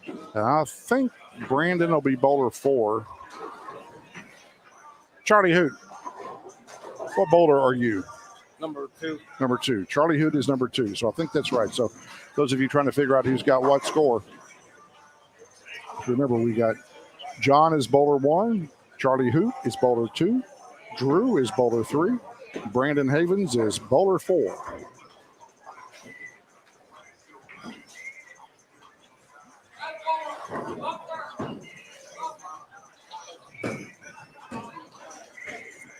And I think Brandon will be bowler 4. Charlie Hoot, what bowler are you? Number 2. Number 2. Charlie Hoot is number 2. So I think that's right. So those of you trying to figure out who's got what score, remember we got John is bowler 1. Charlie Hoot is bowler 2. Drew is bowler 3. Brandon Havens is bowler 4.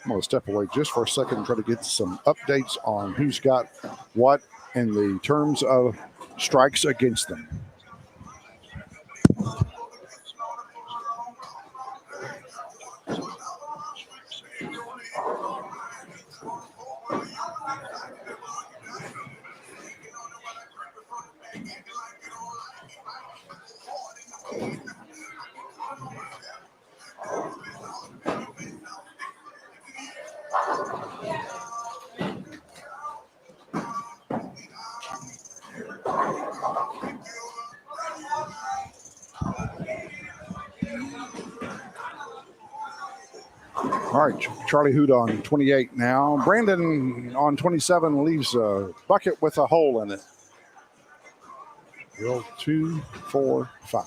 I'm going to step away just for a second and try to get some updates on who's got what in the terms of strikes against them. All right, Charlie Hoot on 28 now. Brandon on 27 leaves a bucket with a hole in it. 2, 4, 5.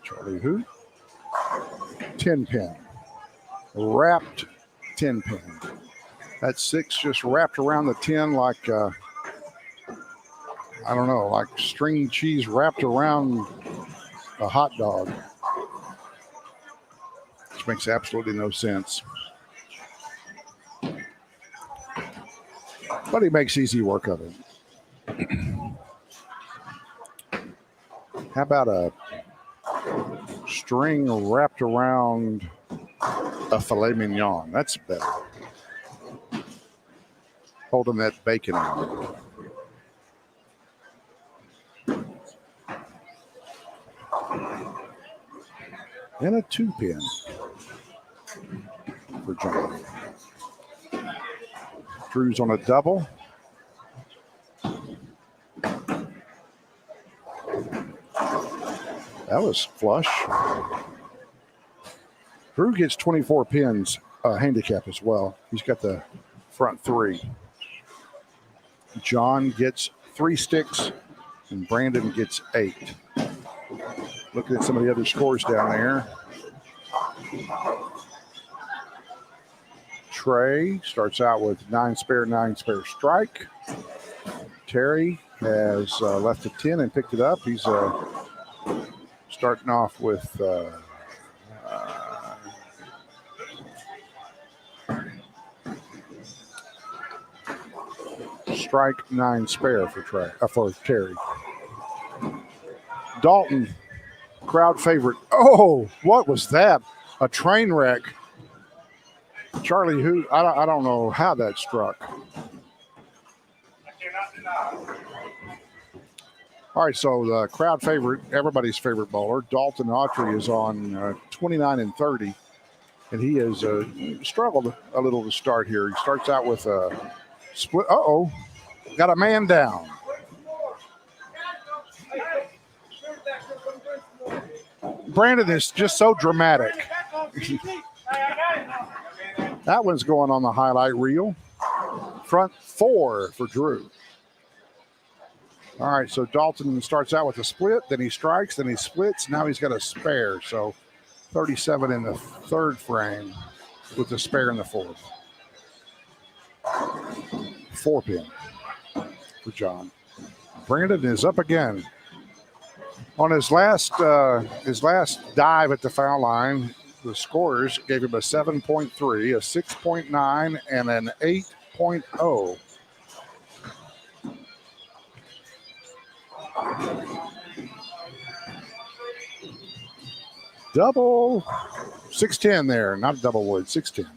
Charlie Hoot, 10-pin. Wrapped 10-pin. That 6 just wrapped around the 10 like, I don't know, like string cheese wrapped around a hot dog. Which makes absolutely no sense. But he makes easy work of it. How about a string wrapped around a filet mignon? That's better. Holding that bacon on. And a 2-pin for John. Drew's on a double. That was flush. Drew gets 24 pins handicap as well. He's got the front 3. John gets 3 sticks and Brandon gets 8. Looking at some of the other scores down there. Trey starts out with 9 spare strike. Terry has left a 10 and picked it up. He's starting off with strike 9 spare for Terry. Dalton, crowd favorite. Oh, what was that? A train wreck. Charlie Hoot, I don't know how that struck. All right, so the crowd favorite, everybody's favorite bowler, Dalton Autry, is on 29 and 30, and he has struggled a little to start here. He starts out with a split. Uh-oh, got a man down. Brandon is just so dramatic. That one's going on the highlight reel. Front 4 for Drew. All right, so Dalton starts out with a split, then he strikes, then he splits. Now he's got a spare, so 37 in the 3rd frame with the spare in the 4th. 4-pin for John. Brandon is up again. On his last dive at the foul line, the scorers gave him a 7.3, a 6.9, and an 8.0. Double 610 there, not double wood, 610.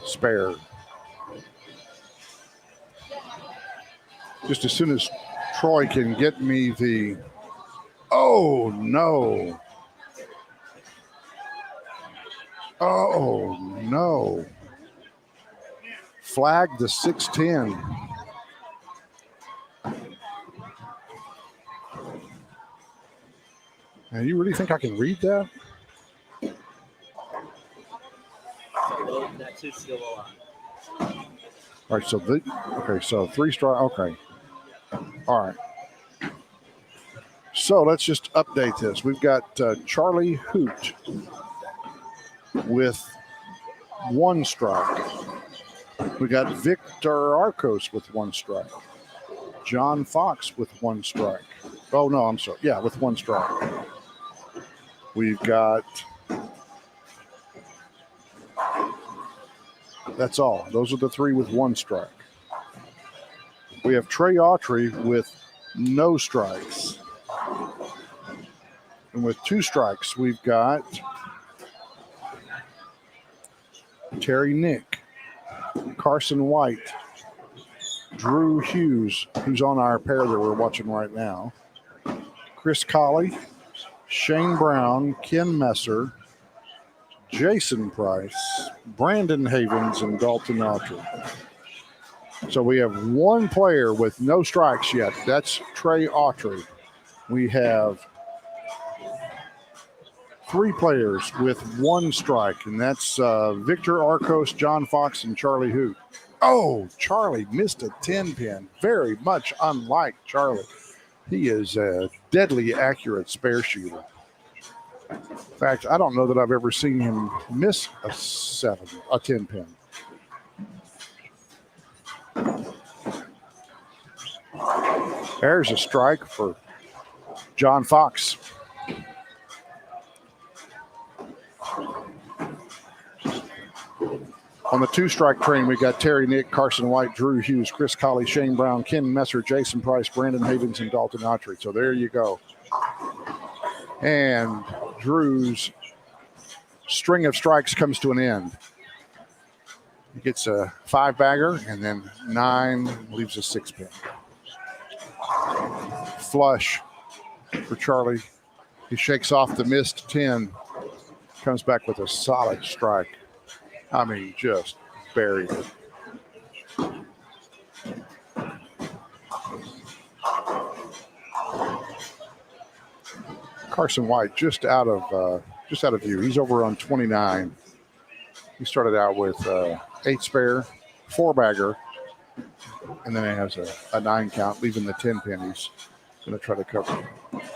Spare. Just as soon as Troy can get me the, oh no. Oh no. Flag the 610. Now, you really think I can read that? That 2 still alive. All right, so okay, so 3 strike. Okay. All right. So let's just update this. We've got Charlie Hoot with 1 strike. We got Victor Arcos with 1 strike. John Fox with 1 strike. Oh, no, I'm sorry. Yeah, with 1 strike. We've got, that's all. Those are the 3 with 1 strike. We have Trey Autry with no strikes. And with 2 strikes, we've got Terry Nick, Carson White, Drew Hughes, who's on our pair that we're watching right now, Chris Colley, Shane Brown, Ken Messer, Jason Price, Brandon Havens, and Dalton Autry. So we have 1 player with no strikes yet. That's Trey Autry. We have 3 players with 1 strike, and that's Victor Arcos, John Fox, and Charlie Hoot. Oh, Charlie missed a 10-pin. Very much unlike Charlie. He is a deadly accurate spare shooter. In fact, I don't know that I've ever seen him miss a 10-pin. There's a strike for John Fox. On the 2-strike train, we got Terry Nick, Carson White, Drew Hughes, Chris Colley, Shane Brown, Ken Messer, Jason Price, Brandon Havens, and Dalton Autry. So there you go. And Drew's string of strikes comes to an end. He gets a 5-bagger, and then 9 leaves a 6-pin. Flush for Charlie. He shakes off the missed 10, comes back with a solid strike. I mean, just buried it. Carson White just out of view. He's over on 29. He started out with 8 spare, 4-bagger, and then he has a 9 count, leaving the 10 pin. He's going to try to cover.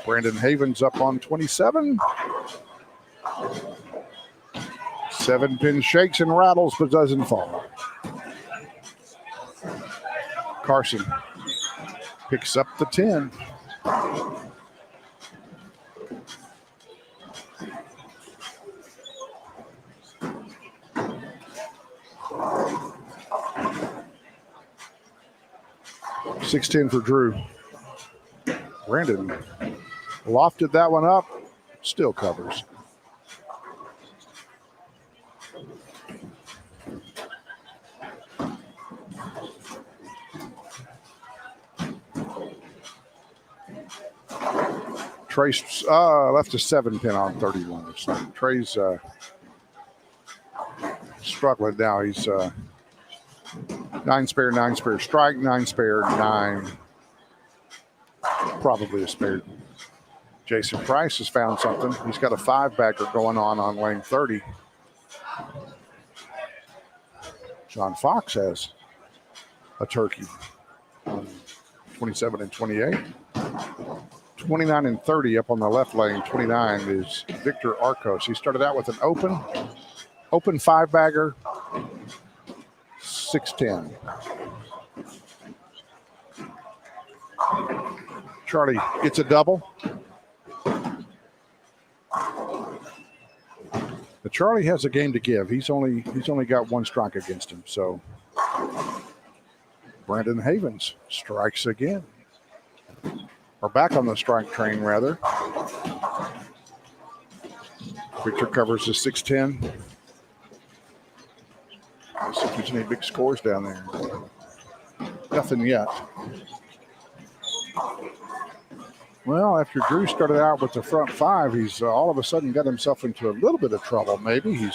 Brandon Havens up on 27. 7-pin shakes and rattles, but doesn't fall. Carson picks up the 10. $16 for Drew. Brandon lofted that one up, still covers. Trey's left a 7 pin on 31. So Trey's struggling now. He's 9 spare strike, 9 spare, 9. Probably a spare. Jason Price has found something. He's got a 5-bagger going on lane 30. John Fox has a turkey on 27 and 28. 29 and 30 up on the left lane. 29 is Victor Arcos. He started out with an open 5-bagger, 610. Charlie gets a double. But Charlie has a game to give. He's only got 1 strike against him. So Brandon Havens strikes again. Or back on the strike train, rather. Victor covers the 610. Let's see if there's any big scores down there. Nothing yet. Well, after Drew started out with the front 5, he's all of a sudden got himself into a little bit of trouble. Maybe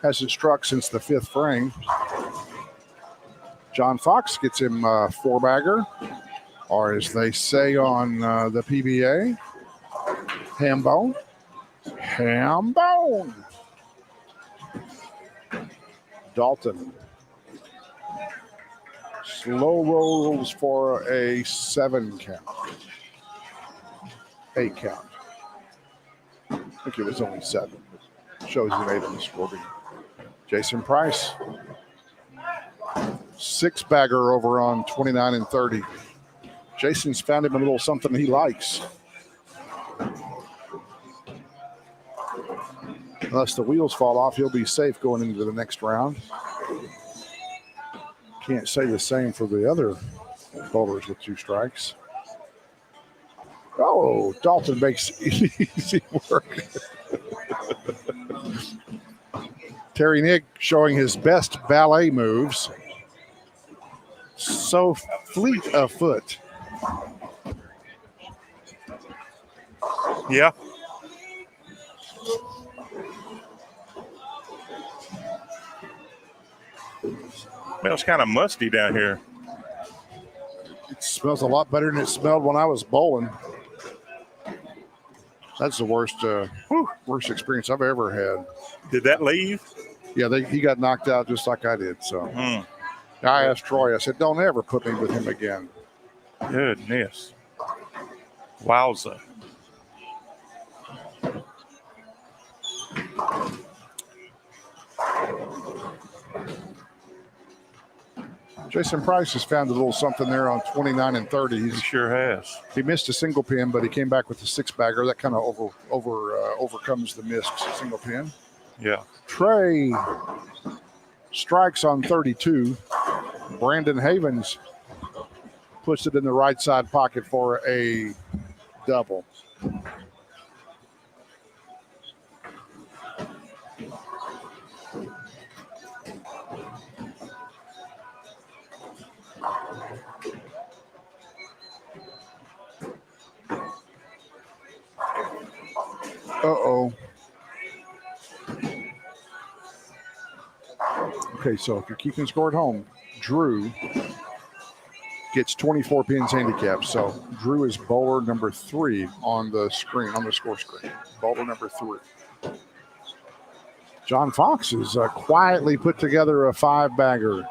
hasn't struck since the 5th frame. John Fox gets him a 4-bagger, or as they say on the PBA, ham bone. Dalton slow rolls for a 7 count. 8 count. I think it was only 7. Shows he made a scoring. Jason Price, 6-bagger over on 29 and 30. Jason's found him a little something he likes. Unless the wheels fall off, he'll be safe going into the next round. Can't say the same for the other bowlers with 2 strikes. Oh, Dalton makes easy work. Terry Nick showing his best ballet moves. So fleet of foot. Yeah. Smells kind of musty down here. It smells a lot better than it smelled when I was bowling. That's the worst experience I've ever had. Did that leave? Yeah, he got knocked out just like I did. So I asked Troy, I said, don't ever put me with him again. Goodness. Wowza. Jason Price has found a little something there on 29 and 30. He sure has. He missed a single pin, but he came back with a 6-bagger. That kind of overcomes the missed single pin. Yeah. Trey strikes on 32. Brandon Havens puts it in the right side pocket for a double. Uh-oh. Okay, so if you're keeping score at home, Drew gets 24 pins handicap. So Drew is bowler number 3 on the screen, on the score screen. Bowler number 3. John Fox has quietly put together a 5-bagger.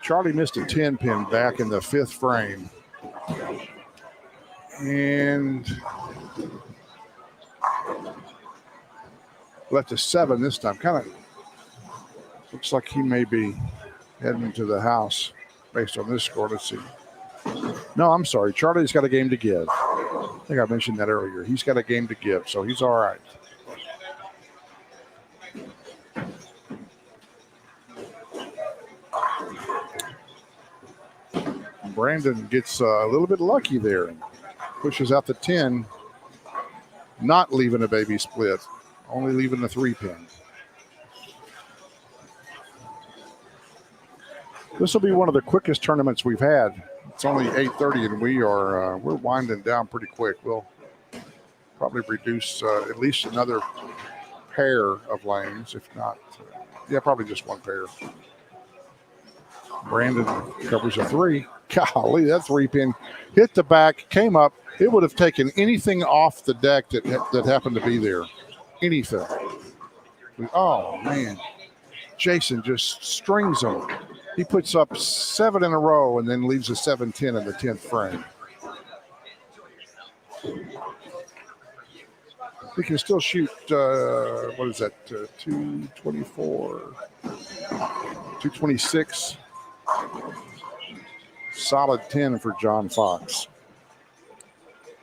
Charlie missed a 10-pin back in the 5th frame. And left a 7 this time. Kind of looks like he may be heading to the house based on this score. Let's see. No, I'm sorry. Charlie's got a game to give. I think I mentioned that earlier. He's got a game to give, so he's all right. Brandon gets a little bit lucky there and pushes out the 10, not leaving a baby split, only leaving a 3-pin. This will be one of the quickest tournaments we've had. It's only 8:30, and we're winding down pretty quick. We'll probably reduce at least another pair of lanes, if not, probably just one pair. Brandon covers a 3. Golly, that 3-pin hit the back, came up. It would have taken anything off the deck that happened to be there. Anything. Oh, man. Jason just strings them. He puts up 7 in a row and then leaves a 7-10 in the 10th frame. He can still shoot, what is that, 224, 226. Solid 10 for John Fox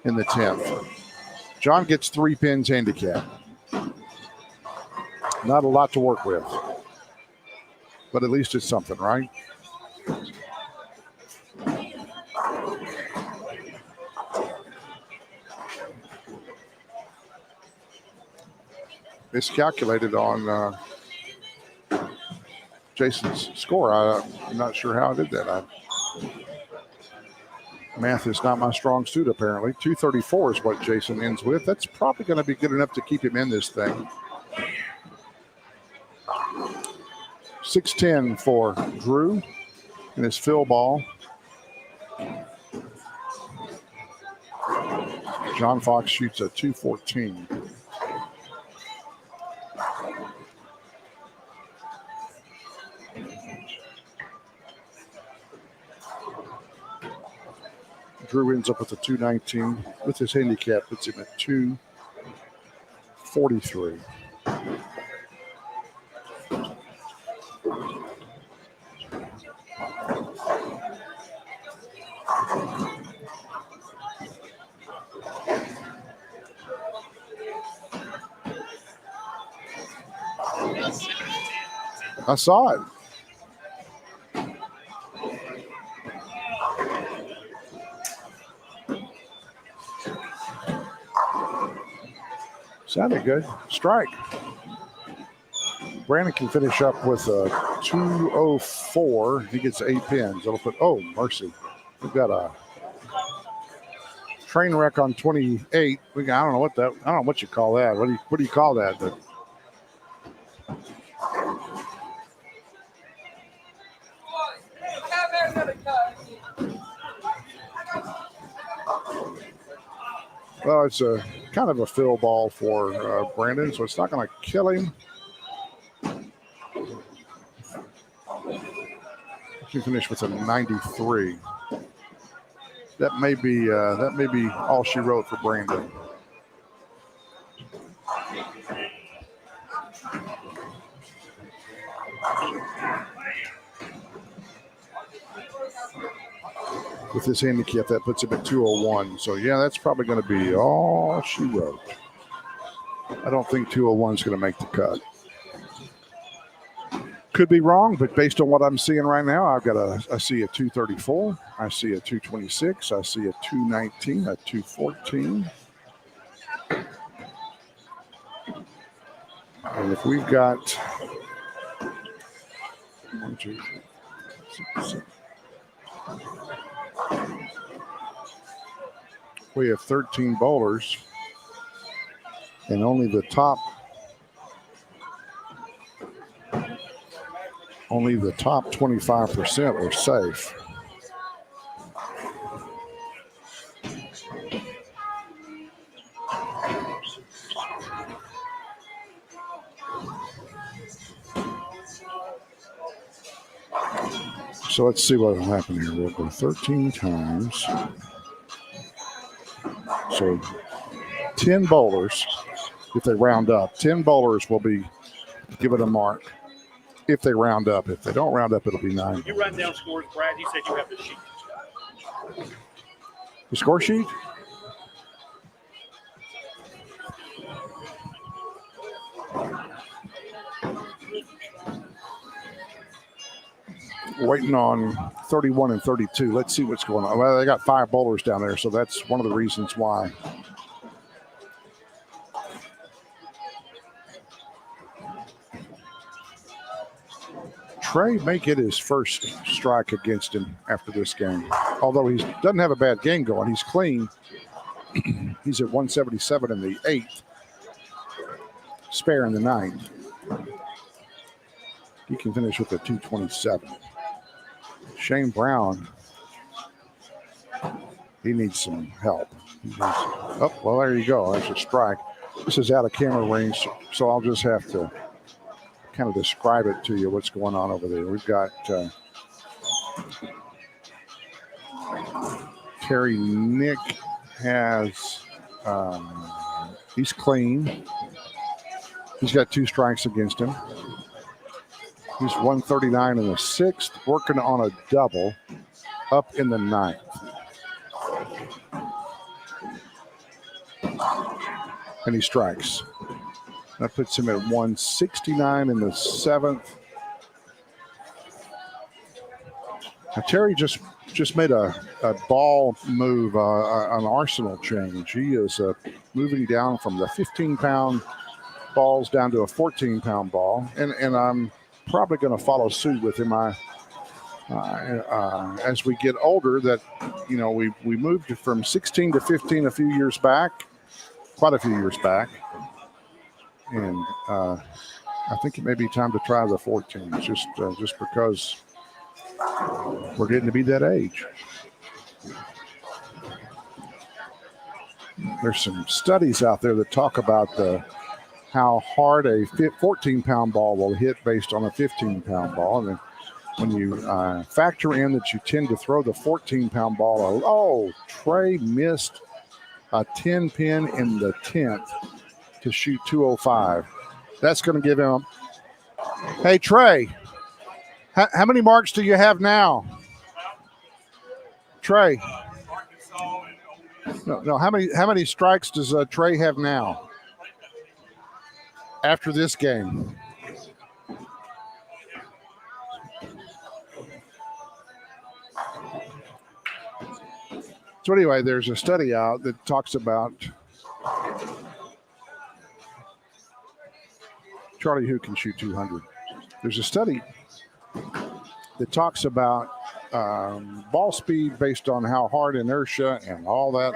in the 10th. John gets 3 pins handicap. Not a lot to work with, but at least it's something, right? It's calculated on Jason's score. I'm not sure how I did that. Math is not my strong suit, apparently. 234 is what Jason ends with. That's probably going to be good enough to keep him in this thing. 610 for Drew and his fill ball. John Fox shoots a 214. Drew ends up with a 219 with his handicap, puts him at 243. I saw it. Sounded good. Strike. Brandon can finish up with a 204. He gets 8 pins. It'll put, oh, mercy. We've got a train wreck on 28. I don't know what you call that. What do you call that? Well, it's a kind of a fill ball for Brandon, so it's not going to kill him. He finished with a 93. That may be all she wrote for Brandon. With his handicap, that puts him at 201. So, yeah, that's probably going to be all she wrote. I don't think 201 is going to make the cut. Could be wrong, but based on what I'm seeing right now, I see a 234. I see a 226. I see a 219, a 214. And if we've got 1, 2, 6, 7. We have 13 bowlers, and only the top 25% were safe. So let's see what will happen here. We'll go 13 times. So 10 bowlers, if they round up, 10 bowlers will be given a mark if they round up. If they don't round up, it'll be 9. You write down scores, Brad. You said you have the sheet. The score sheet? Waiting on 31 and 32. Let's see what's going on. Well, they got 5 bowlers down there, so that's one of the reasons why. Trey may get his first strike against him after this game. Although he doesn't have a bad game going. He's clean. He's at 177 in the 8th. Spare in the 9th. He can finish with a 227. Shane Brown, he needs some help. Oh, well, there you go. That's a strike. This is out of camera range, so I'll just have to kind of describe it to you what's going on over there. We've got Terry Nick has, he's clean. He's got 2 strikes against him. He's 139 in the 6th, working on a double up in the 9th. And he strikes. That puts him at 169 in the 7th. Now, Terry just made a ball move, an arsenal change. He is moving down from the 15-pound balls down to a 14-pound ball. And I'm probably going to follow suit with him. As we get older, that, you know, we moved from 16 to 15 a few years back, quite a few years back. And I think it may be time to try the 14, just because we're getting to be that age. There's some studies out there that talk about how hard a 14-pound ball will hit based on a 15-pound ball. And then when you factor in that you tend to throw the 14-pound ball, oh, Trey missed a 10-pin in the 10th to shoot 205. That's going to give him. Hey, Trey, how many marks do you have now? Trey. No. How many strikes does Trey have now after this game? So anyway, there's a study out that talks about Charlie who can shoot 200. There's a study that talks about ball speed based on how hard inertia and all that.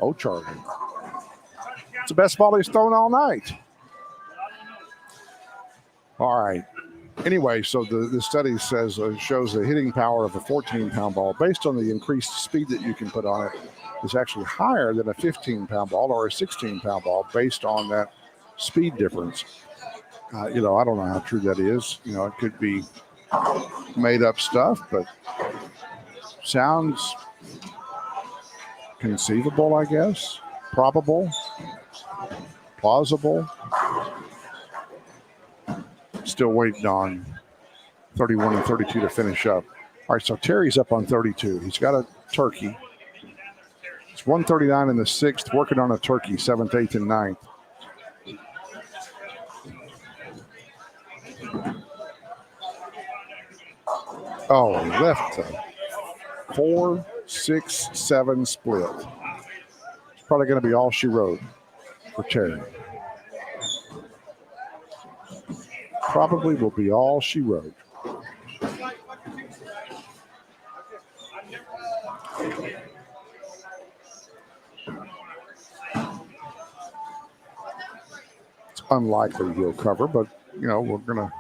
Oh, Charlie. It's the best ball he's thrown all night. All right. Anyway, so the study says shows the hitting power of a 14-pound ball based on the increased speed that you can put on it is actually higher than a 15-pound ball or a 16-pound ball based on that speed difference. I don't know how true that is. It could be made up stuff, but sounds conceivable, I guess. Probable. Plausible. Still waiting on 31 and 32 to finish up. All right, so Terry's up on 32. He's got a turkey. It's 139 in the 6th, working on a turkey, 7th, 8th, and 9th. Oh, left 4, 6, 7 split. It's probably going to be all she wrote for Terry. Probably will be all she wrote. It's unlikely he'll cover, but we're gonna.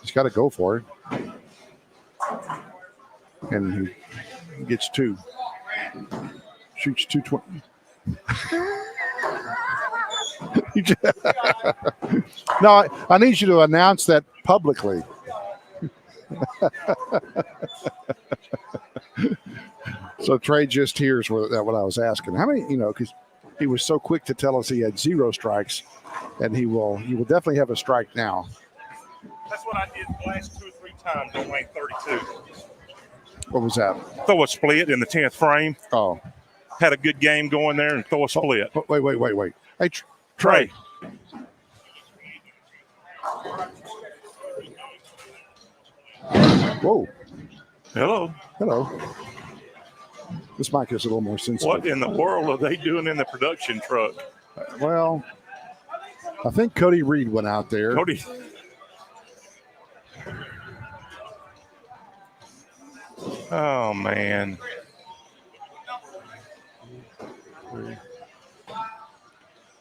He's got to go for it, and he gets 2. Shoots 220. No, I need you to announce that publicly. So Trey just hears what I was asking. How many, because he was so quick to tell us he had 0 strikes, and he will definitely have a strike now. That's what I did the last 2 or 3 times on lane 32. What was that? Throw a split in the 10th frame. Oh. Had a good game going there and throw a split. Wait. Hey, Trey. Whoa. Hello. Hello. This mic is a little more sensitive. What in the world are they doing in the production truck? Well, I think Cody Reed went out there. Cody. Oh, man.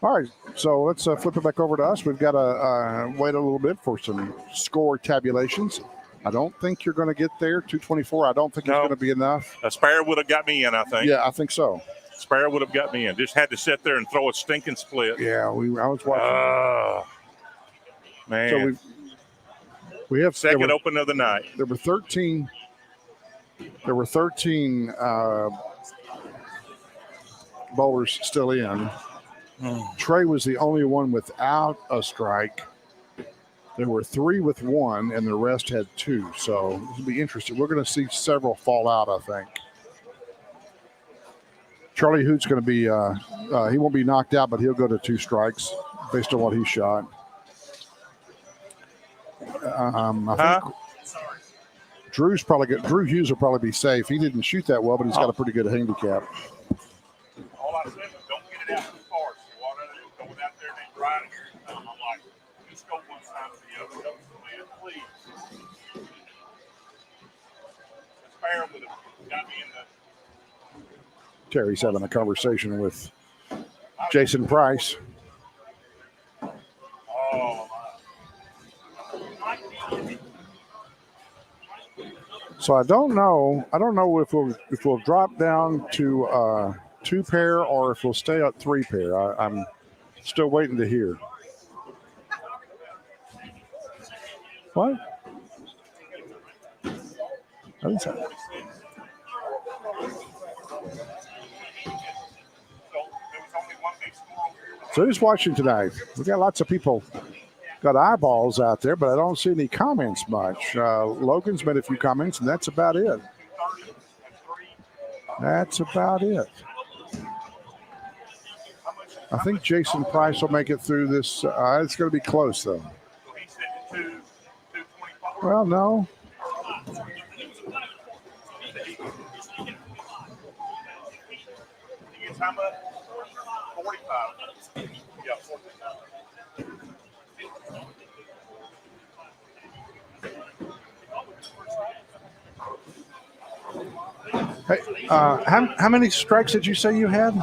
All right, so let's flip it back over to us. We've got to wait a little bit for some score tabulations. I don't think you're going to get there. 224. I don't think it's going to be enough. A spare would have got me in, I think. Yeah, I think so. Spare would have got me in. Just had to sit there and throw a stinking split. Yeah, I was watching. Man. So we have second open of the night. There were 13. There were 13 bowlers still in. Trey was the only one without a strike. There were 3 with 1, and the rest had 2. So this will be interesting. We're going to see several fall out, I think. Charlie Hoot's going to be, he won't be knocked out, but he'll go to 2 strikes based on what he shot. I think Drew Hughes will probably be safe. He didn't shoot that well, but he's got a pretty good handicap. All I said was don't get it out too far. So what I do, going out there and then riding here. I'm like, just go one side or the other. Don't come in, please. The spare would have got me in the. Terry's having a conversation with Jason Price. Oh, so I don't know if we'll drop down to 2 pair or if we'll stay at 3 pair. I'm still waiting to hear. What? I didn't say that. So who's watching tonight? We got lots of people got eyeballs out there, but I don't see any comments much. Logan's made a few comments, and that's about it. That's about it. I think Jason Price will make it through this. It's going to be close, though. Well, no. How much? 45. Yeah, 45. Hey, how many strikes did you say you had?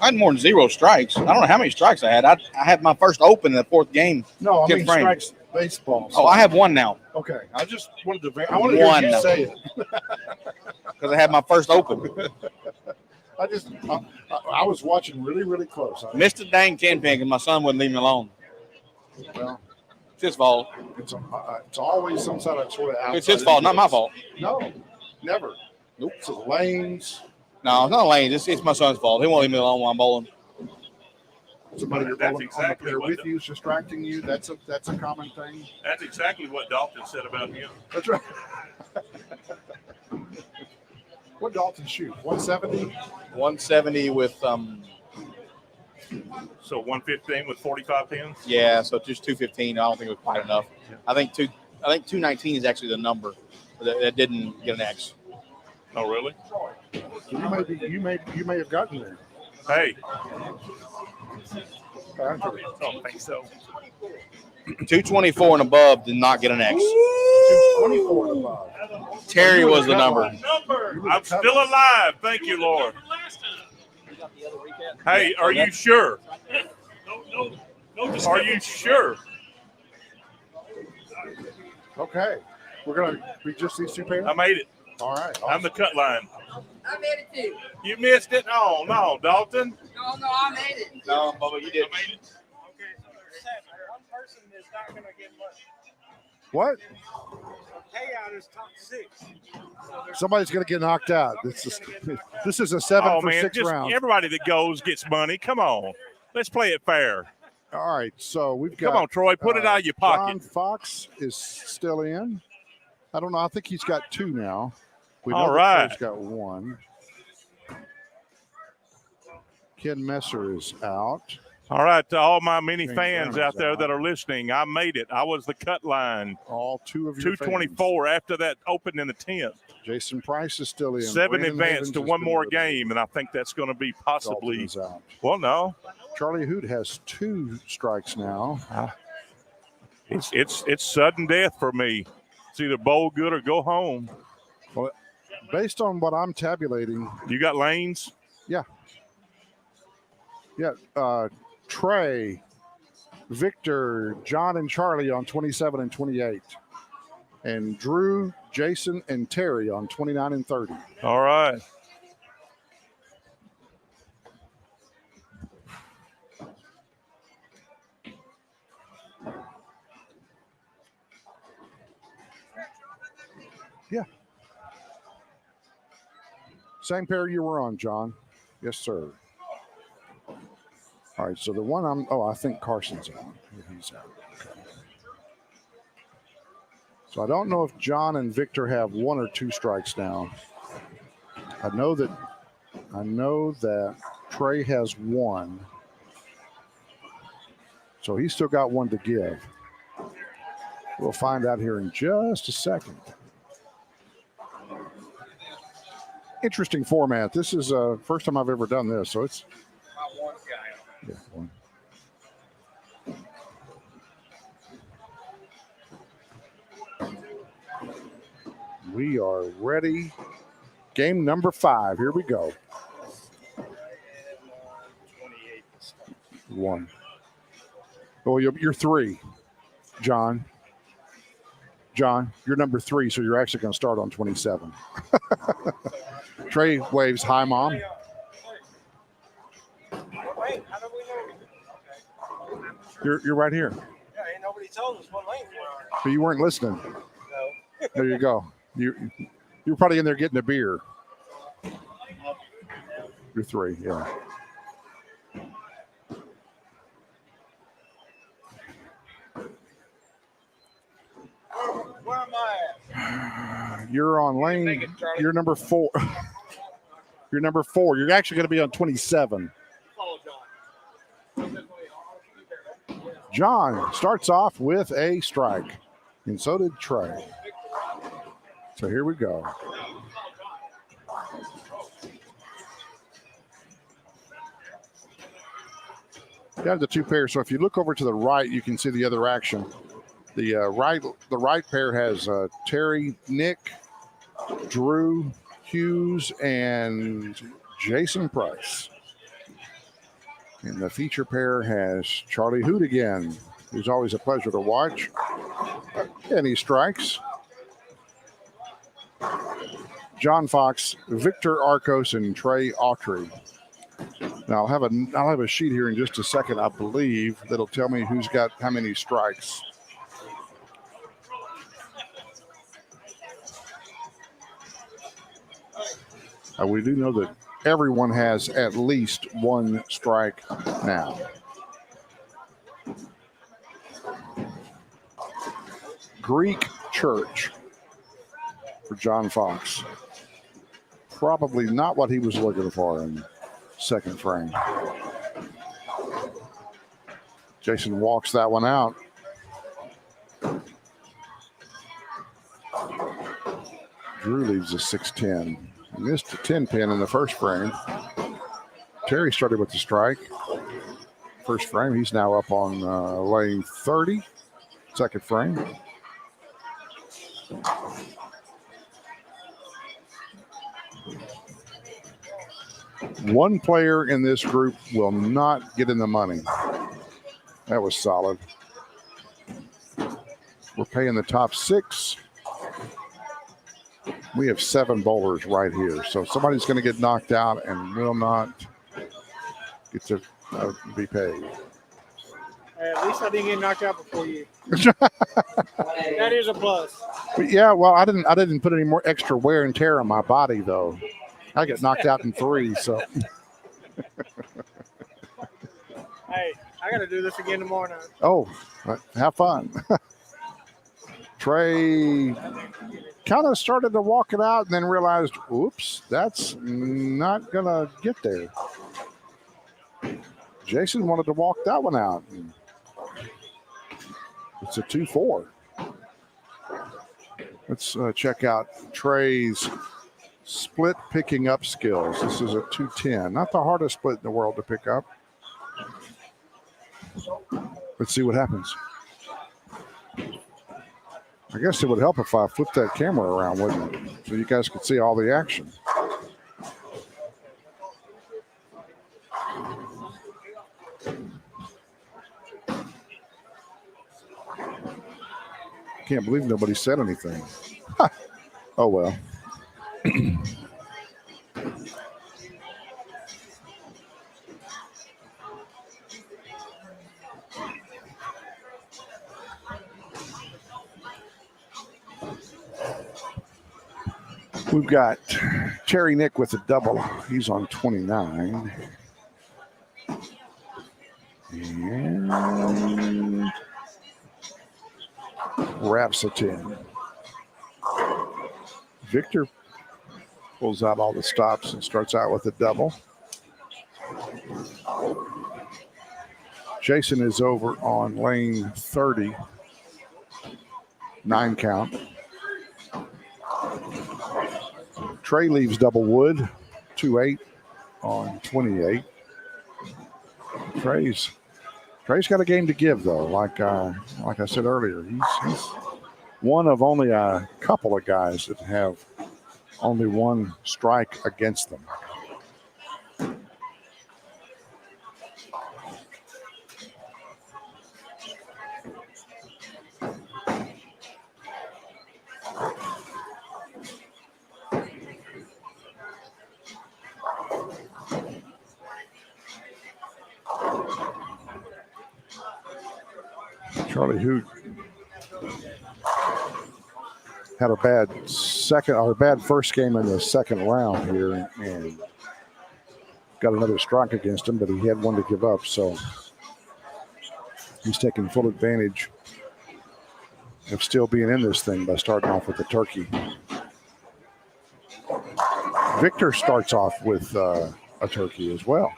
I had more than 0 strikes. I don't know how many strikes I had. I had my first open in the 4th game. No, I mean strikes baseball. Oh, I have 1 now. Okay, I just wanted to. I wanted to hear you say it because I had my first open. I was watching really, really close. Missed a dang 10 pin because my son wouldn't leave me alone. Well, it's his fault. It's always some sort of. It's his fault, not my fault. No, never. Nope. It's the lanes. No, it's not lanes. It's my son's fault. He won't leave me alone while I'm bowling. Somebody you're bowling exactly on the pair with you is distracting you. That's a common thing. That's exactly what Dalton said about him. That's right. What Dalton shoot? 170? 170 with So 115 with 45 pins? Yeah, so just 215. I don't think it was quite enough. Yeah. I think 219 is actually the number that didn't get an X. Oh, really? You may have gotten there. Hey. I don't think so. 224 and above did not get an X. 224 and above. Terry was the number. I'm still alive. Thank you, Lord. Hey, are you sure? No. Are you sure? Okay. We're going to be just these 2 pairs? I made it. All right. Awesome. I'm the cut line. I made it too. You missed it? Oh, no, Dalton. No, I made it. No, Bubba, you did. I made it. Okay, so one person is not going to get much. What? Payout is top 6. Somebody's going to get knocked out. This is a 7 for 6 round. Everybody that goes gets money. Come on. Let's play it fair. All right, so we've got. Come on, Troy. Put it out of your pocket. John Fox is still in. I don't know. I think he's got 2 now. We know all right. Troy's got 1. Ken Messer is out. All right, to all my many James fans Brown out is there out. that are listening, I made it. I was the cut line. All two of your 224 after that opened in the 10th. fans. Jason Price is still in. 7 Brandon advance Havens to has one been more eliminated. game, and I think that's going to be Dalton possibly. is out. Well, no, Charlie Hoot has 2 strikes now. it's sudden death for me. It's either bowl good or go home. Well, based on what I'm tabulating, You got lanes? yeah. Trey, Victor, John, and Charlie on 27 and 28. And Drew, Jason, and Terry on 29 and 30. All right. Yeah. Same pair you were on, John. Yes, sir. All right, so the one I think Carson's on. Yeah, he's out. Okay. So I don't know if John and Victor have 1 or 2 strikes now. I know that Trey has 1. So he's still got 1 to give. We'll find out here in just a second. Interesting format. This is first time I've ever done this, so it's yeah, 1. We are ready. Game number 5. Here we go. 1. Oh, you're 3, John. John, you're number 3, so you're actually going to start on 27. Trey waves, hi, Mom. Wait, how do we know? You're right here. Yeah, ain't nobody told us what lane we are. So you weren't listening. No. There you go. You're probably in there getting a beer. You're 3, yeah. Where am I at? You're on lane. You're number 4. You're number 4. You're actually going to be on 27. Follow John. John starts off with a strike, and so did Trey. So here we go. You have the 2 pairs. So if you look over to the right, you can see the other action. The right pair has Terry, Nick, Drew, Hughes, and Jason Price. And the feature pair has Charlie Hoot again, who's always a pleasure to watch. And he strikes. John Fox, Victor Arcos, and Trey Autry. Now I'll have a sheet here in just a second, I believe, that'll tell me who's got how many strikes. We do know that everyone has at least 1 strike now. Greek Church for John Fox. Probably not what he was looking for in second frame. Jason walks that one out. Drew leaves a 6-10. He missed a 10 pin in the first frame. Terry started with the strike. First frame, he's now up on lane 30. Second frame. One player in this group will not get in the money. That was solid. We're paying the top 6. We have 7 bowlers right here. So somebody's going to get knocked out and will not get to be paid. Hey, at least I didn't get knocked out before you. That is a plus. But yeah, well, I didn't put any more extra wear and tear on my body though. I get knocked out in 3, so. Hey, I got to do this again tomorrow night. Oh, have fun. Trey kind of started to walk it out and then realized, oops, that's not going to get there. Jason wanted to walk that one out. It's a 2-4. Let's check out Trey's split picking up skills. This is a 210. Not the hardest split in the world to pick up. Let's see what happens. I guess it would help if I flipped that camera around, wouldn't it? So you guys could see all the action. Can't believe nobody said anything. Oh, well. We've got Terry Nick with a double. He's on 29. And wraps a 10. Victor pulls out all the stops and starts out with a double. Jason is over on lane 30. 9 count. Trey leaves double wood, 2-8 on 28. Trey's got a game to give, though. Like I said earlier, he's one of only a couple of guys that have only one strike against them. Charlie, who had a bad first game in the second round here, and got another strike against him, but he had one to give up, so he's taking full advantage of still being in this thing by starting off with the turkey. Victor starts off with a turkey as well.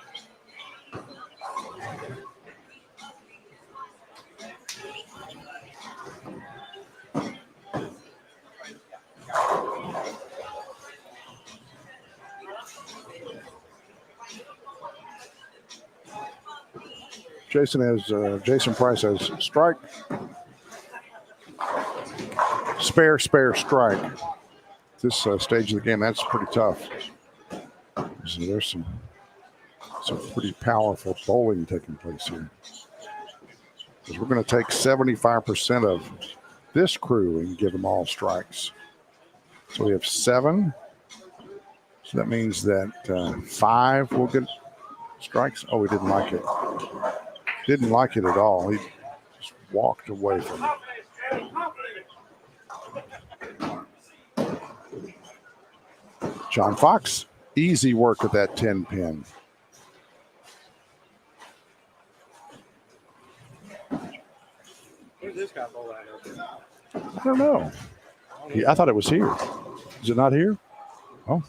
Jason Price has strike, spare, strike. This stage of the game, that's pretty tough. So there's some pretty powerful bowling taking place here. Because we're going to take 75% of this crew and give them all strikes. So we have 7. So that means that 5 will get strikes. Oh, we didn't like it. Didn't like it at all. He just walked away from it. John Fox, easy work with that 10 pin. Where's this guy bowl at? I don't know. I thought it was here. Is it not here? Oh.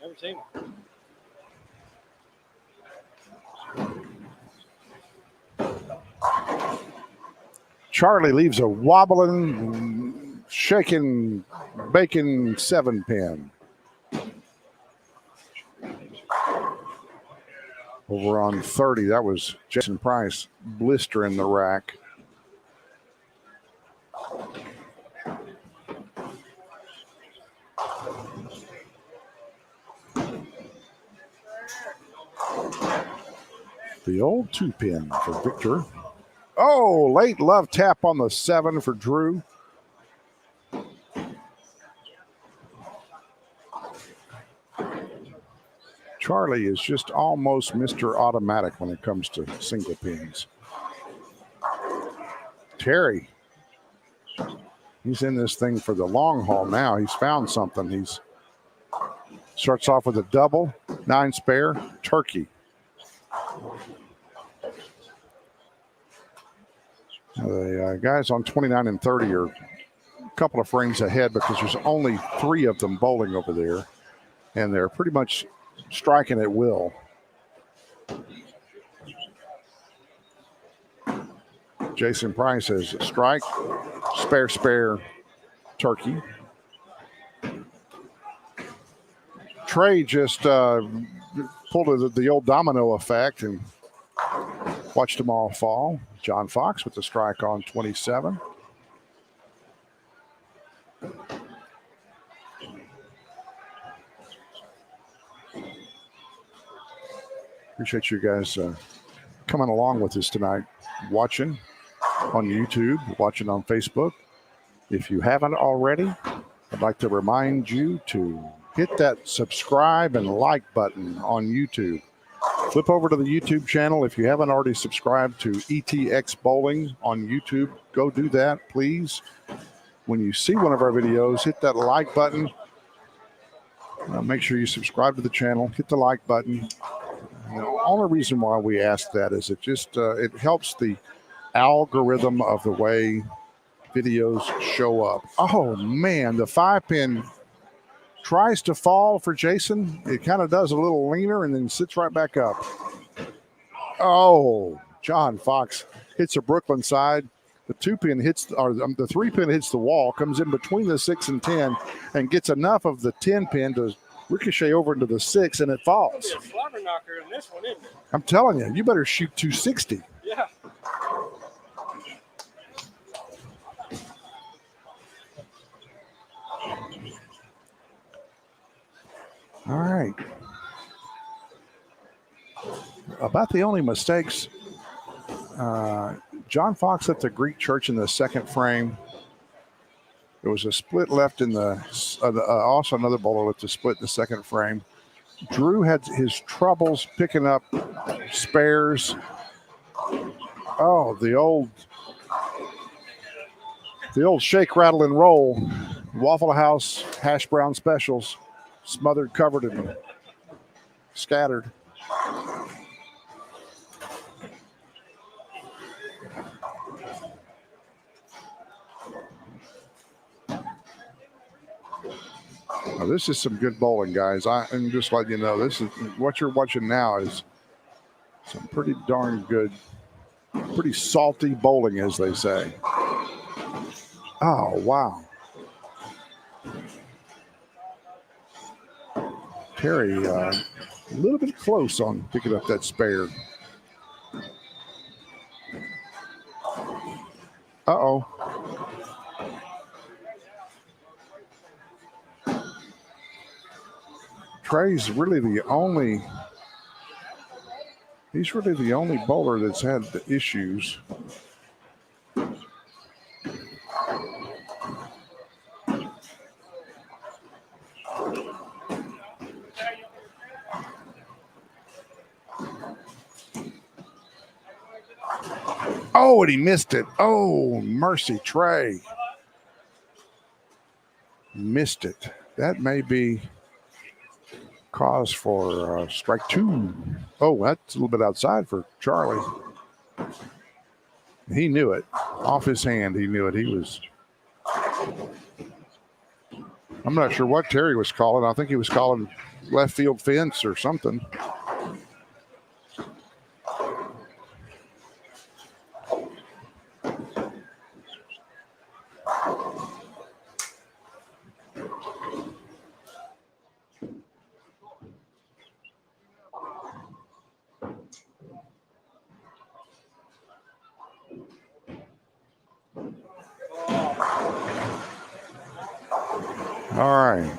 Never seen him. Charlie leaves a wobbling, shaking, bacon 7 pin. Over on 30, that was Jason Price blistering the rack. The old 2 pin for Victor. Oh, late love tap on the 7 for Drew. Charlie is just almost Mr. Automatic when it comes to single pins. Terry, he's in this thing for the long haul now. He's found something. He's starts off with a double, 9 spare, turkey. The guys on 29 and 30 are a couple of frames ahead because there's only 3 of them bowling over there, and they're pretty much striking at will. Jason Price has strike, spare, turkey. Trey just pulled the old domino effect and watched them all fall. John Fox with the strike on 27. Appreciate you guys coming along with us tonight, watching on YouTube, watching on Facebook. If you haven't already, I'd like to remind you to hit that subscribe and like button on YouTube. Flip over to the YouTube channel. If you haven't already subscribed to ETX Bowling on YouTube, go do that, please. When you see one of our videos, hit that like button. Make sure you subscribe to the channel. Hit the like button. The only reason why we ask that is it just it helps the algorithm of the way videos show up. Oh man, the 5-pin tries to fall for Jason. It kind of does a little leaner and then sits right back up. Oh, John Fox hits a Brooklyn side. The 2-pin hits, or the 3-pin hits the wall, comes in between the 6 and 10, and gets enough of the 10-pin to ricochet over into the 6, and it falls. It'll be a slobber knocker in this one, isn't it? I'm telling you, you better shoot 260. Yeah. All right. About the only mistakes, John Fox left the Greek church in the second frame. There was a split left in the, also another bowler left a split in the second frame. Drew had his troubles picking up spares. Oh, the old shake, rattle, and roll. Waffle House hash brown specials, smothered, covered, and scattered. Now, this is some good bowling, guys. I'm just letting you know, this is what you're watching now is some pretty darn good, pretty salty bowling, as they say. Oh, wow. Terry, a little bit close on picking up that spare. Uh-oh. Trey's really the only bowler that's had the issues. Oh, and he missed it. Oh, mercy, Trey. Missed it. That may be cause for strike 2. Oh, that's a little bit outside for Charlie. He knew it. Off his hand, he knew it. He was... I'm not sure what Terry was calling. I think he was calling left field fence or something. All right.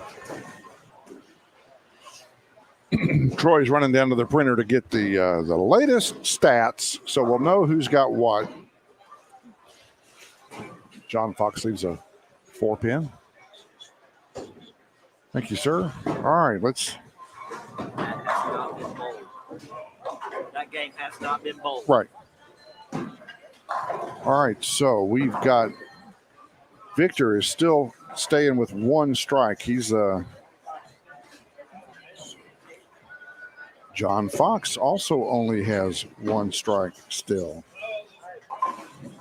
Troy's running down to the printer to get the latest stats, so we'll know who's got what. John Fox leaves a 4-pin. Thank you, sir. All right, let's. That game has not been bowled. Right. All right, so we've got Victor is still staying with 1 strike. He's John Fox also only has 1 strike still.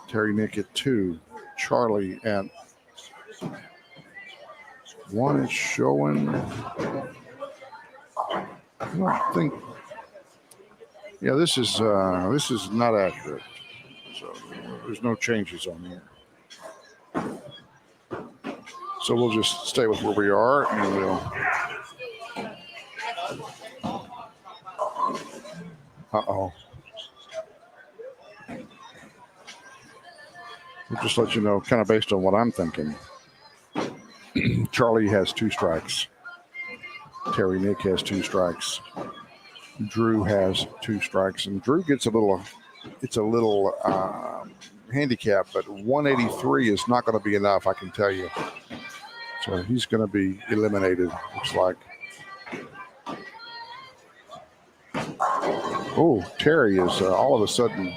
Terry Nick at 2. Charlie at 1 is showing. I don't think. Yeah, this is not accurate. So There's no changes on here. So we'll just stay with where we are, and we'll. Uh-oh. We'll just let you know, kind of based on what I'm thinking. Charlie has 2 strikes. Terry Nick has 2 strikes. Drew has 2 strikes, and Drew gets a little handicap, but 183 is not going to be enough, I can tell you. So he's going to be eliminated, looks like. Oh, Terry is all of a sudden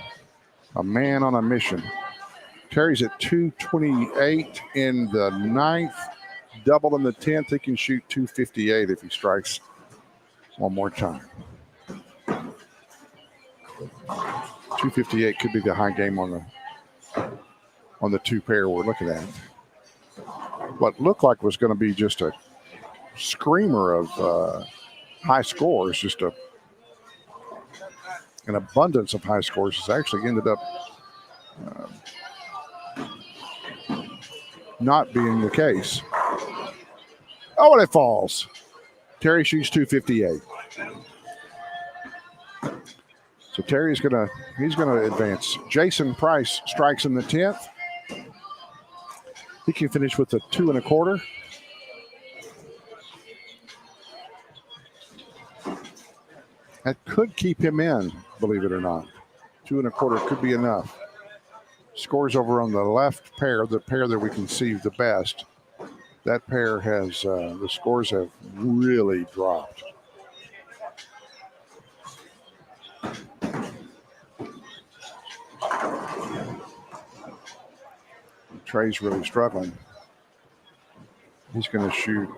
a man on a mission. Terry's at 228 in the 9th, double in the 10th. He can shoot 258 if he strikes one more time. 258 could be the high game on the 2 pair we're looking at. What looked like was going to be just a screamer of high scores, just an abundance of high scores, has actually ended up not being the case. Oh, and it falls. Terry shoots 258. So Terry's gonna advance. Jason Price strikes in the 10th. He can finish with a 2 1/4. That could keep him in, believe it or not. 2 1/4 could be enough. Scores over on the left pair, the pair that we can see the best. That pair has, the scores have really dropped. Trey's really struggling. He's going to shoot,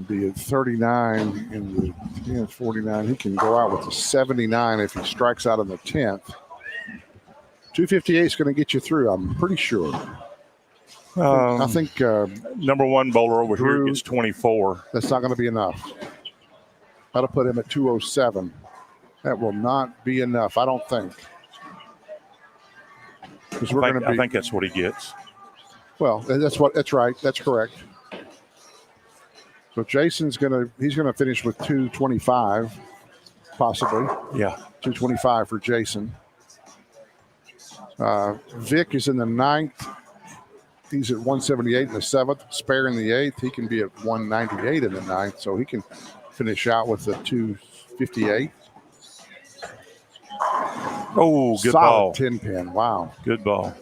be at 39 in the 10th, 49. He can go out with a 79 if he strikes out in the 10th. 258 is going to get you through, I'm pretty sure. I think number 1 bowler over Drew, here gets 24. That's not going to be enough. That'll put him at 207. That will not be enough, I don't think. Because we're going to be. I think that's what he gets. Well, that's right. That's correct. So Jason's he's gonna finish with 225, possibly. Yeah. 225 for Jason. Vic is in the 9th. He's at 178 in the 7th. Spare in the 8th. He can be at 198 in the 9th, so he can finish out with the 258. Oh, good Solid ball. 10 pin. Wow. Good ball.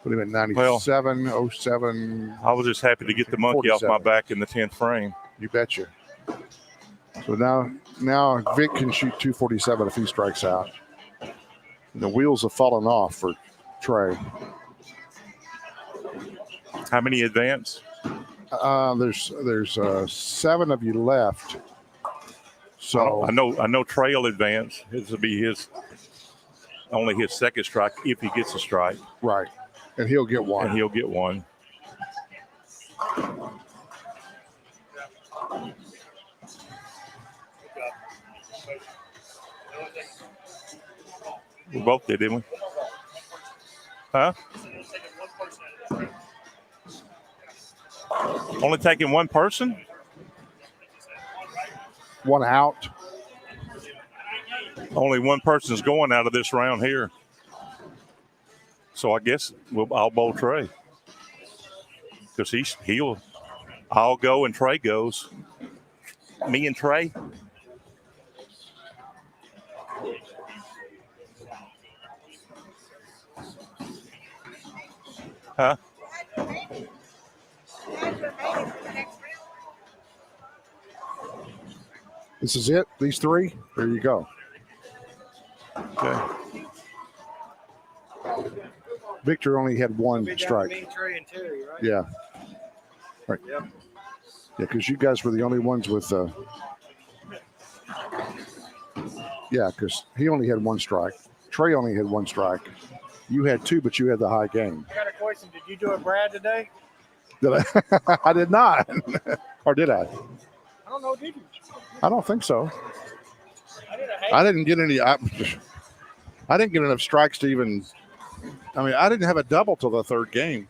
Put him at 97, 07. I was just happy to get the monkey 47. off my back in the 10th frame. You betcha. So now Vic can shoot 247 if he strikes out. And the wheels have fallen off for Trey. How many advance? There's 7 of you left. So I know Trey will advance. This will be only his 2nd strike if he gets a strike. Right. And he'll get one. We both did, didn't we? Huh? Only taking one person? One out. Only one person's going out of this round here. So I guess I'll bowl Trey. Because I'll go and Trey goes. Me and Trey. Huh? This is it? These 3? There you go. Okay. Victor only had 1 strike. Me, Trey, and Terry, right? Yeah. Right. Yep. Yeah, because you guys were the only ones with. Yeah, because he only had 1 strike. Trey only had 1 strike. You had 2, but you had the high game. I got a question. Did you do a Brad today? Did I? I did not. Or did I? I don't know. Did you? I don't think so. I did a I didn't get any. I I didn't get enough strikes to even. I mean, I didn't have a double till the third game.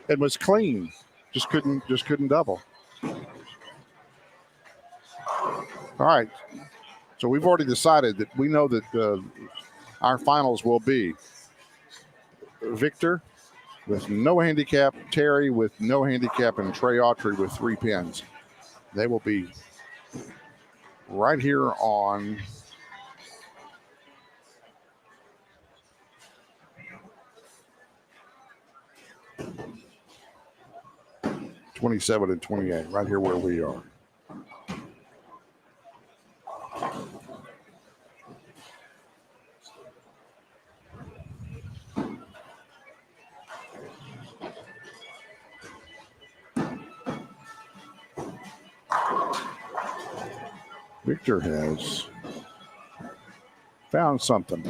It was clean. Just couldn't double. All right. So we've already decided that we know that our finals will be Victor with no handicap, Terry with no handicap, and Trey Autry with 3 pins. They will be right here on 27 and 28, right here where we are. Victor has found something.